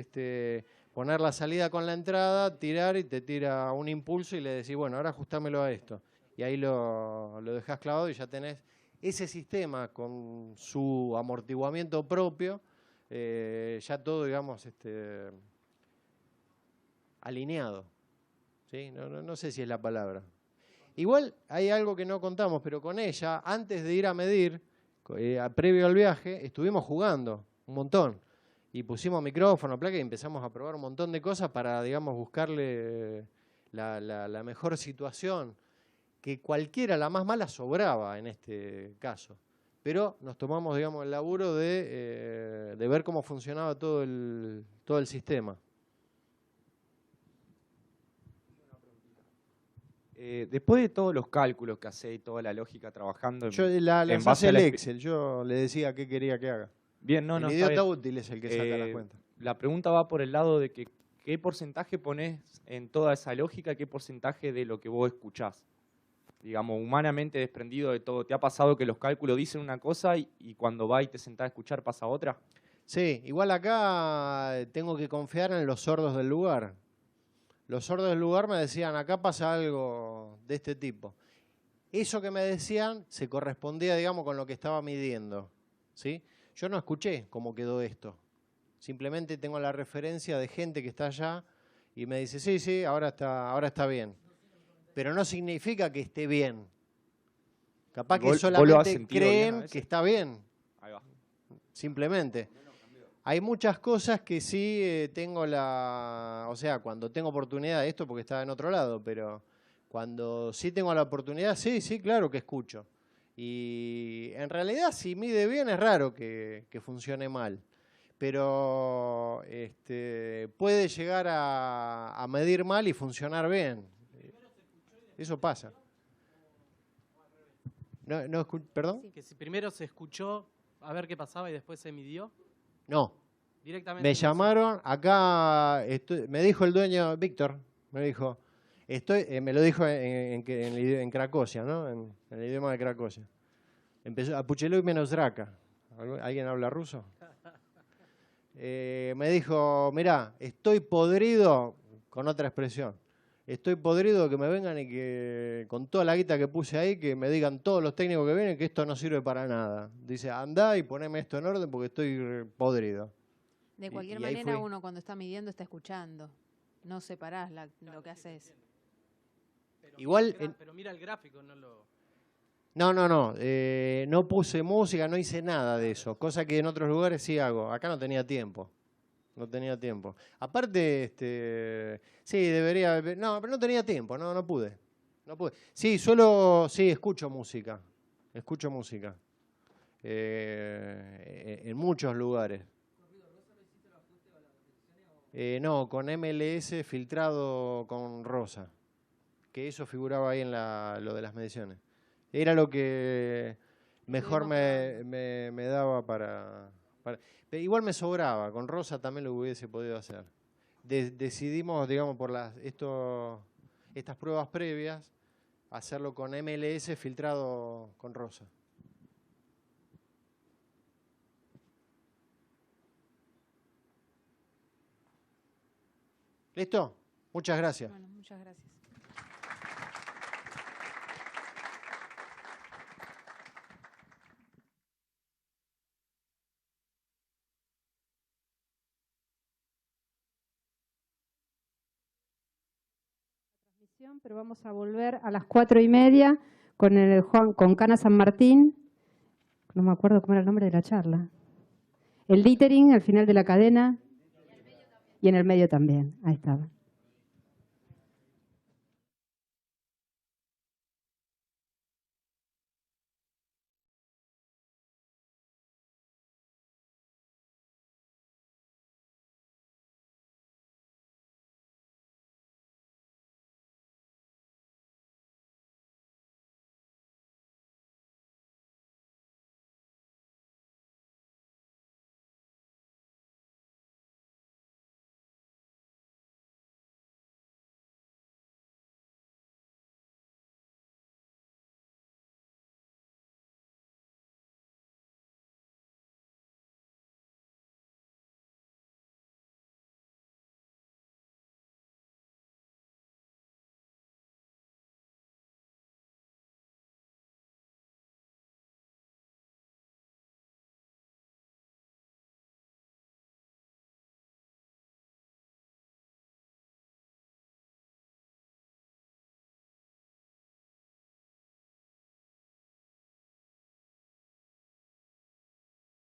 poner la salida con la entrada, tirar y te tira un impulso y le decís, bueno, ahora ajustámelo a esto. Y ahí lo dejás clavado y ya tenés ese sistema con su amortiguamiento propio, ya todo, digamos, alineado. ¿Sí? No sé si es la palabra. Igual hay algo que no contamos, pero con ella, antes de ir a medir, previo al viaje, estuvimos jugando un montón. Y pusimos micrófono, placa y empezamos a probar un montón de cosas para, digamos, buscarle la mejor situación. Que cualquiera, la más mala, sobraba en este caso. Pero nos tomamos, digamos, el laburo de ver cómo funcionaba todo el sistema. Después de todos los cálculos que hace y toda la lógica trabajando en base al Excel, yo le decía qué quería que haga. Bien, no, el no, idiota útil es el que saca la cuenta. La pregunta va por el lado de que qué porcentaje pones en toda esa lógica, qué porcentaje de lo que vos escuchás. Digamos, humanamente desprendido de todo. ¿Te ha pasado que los cálculos dicen una cosa y cuando va y te sentás a escuchar pasa otra? Sí, igual acá tengo que confiar en los sordos del lugar. Los sordos del lugar me decían, acá pasa algo de este tipo. Eso que me decían se correspondía, digamos, con lo que estaba midiendo, ¿sí? Yo no escuché cómo quedó esto. Simplemente tengo la referencia de gente que está allá y me dice, sí, ahora está bien. Pero no significa que esté bien. Capaz que solamente creen que está bien. Ahí va. Simplemente. Hay muchas cosas que sí tengo o sea, cuando tengo oportunidad, esto porque estaba en otro lado, pero cuando sí tengo la oportunidad, sí, claro que escucho. Y en realidad si mide bien es raro que funcione mal. Pero puede llegar a medir mal y funcionar bien. Eso pasa. ¿Perdón? Que si primero se escuchó a ver qué pasaba y después se midió. No, Directamente. Me llamaron, acá, me dijo el dueño, Víctor, me dijo, me lo dijo en Cracosia, ¿no? En el idioma de Cracosia. Empezó a Puchelui menos Draca. ¿Alguien habla ruso? Me dijo, mirá, estoy podrido, con otra expresión, estoy podrido que me vengan y que con toda la guita que puse ahí, que me digan todos los técnicos que vienen que esto no sirve para nada. Dice, andá y poneme esto en orden porque estoy podrido. De cualquier y ahí manera, fui. uno cuando está midiendo está escuchando. No separás lo que haces. Igual, Pero mira el gráfico, no lo... No. No puse música, no hice nada de eso. Cosa que en otros lugares sí hago. Acá no tenía tiempo. No tenía tiempo. Aparte, sí, debería... No, pero no tenía tiempo, no pude. No pude. Sí, escucho música. Escucho música. En muchos lugares. No, con MLS filtrado con rosa. Que eso figuraba ahí en lo de las mediciones. Era lo que mejor me daba para... Igual me sobraba, con rosa también lo hubiese podido hacer. Decidimos, digamos, por estas pruebas previas, hacerlo con MLS filtrado con rosa. ¿Listo? Muchas gracias. Bueno, muchas gracias. Pero vamos a volver a las 4:30 con Cana San Martín. No me acuerdo cómo era el nombre de la charla. El dithering al final de la cadena y en el medio también. Ahí estaba.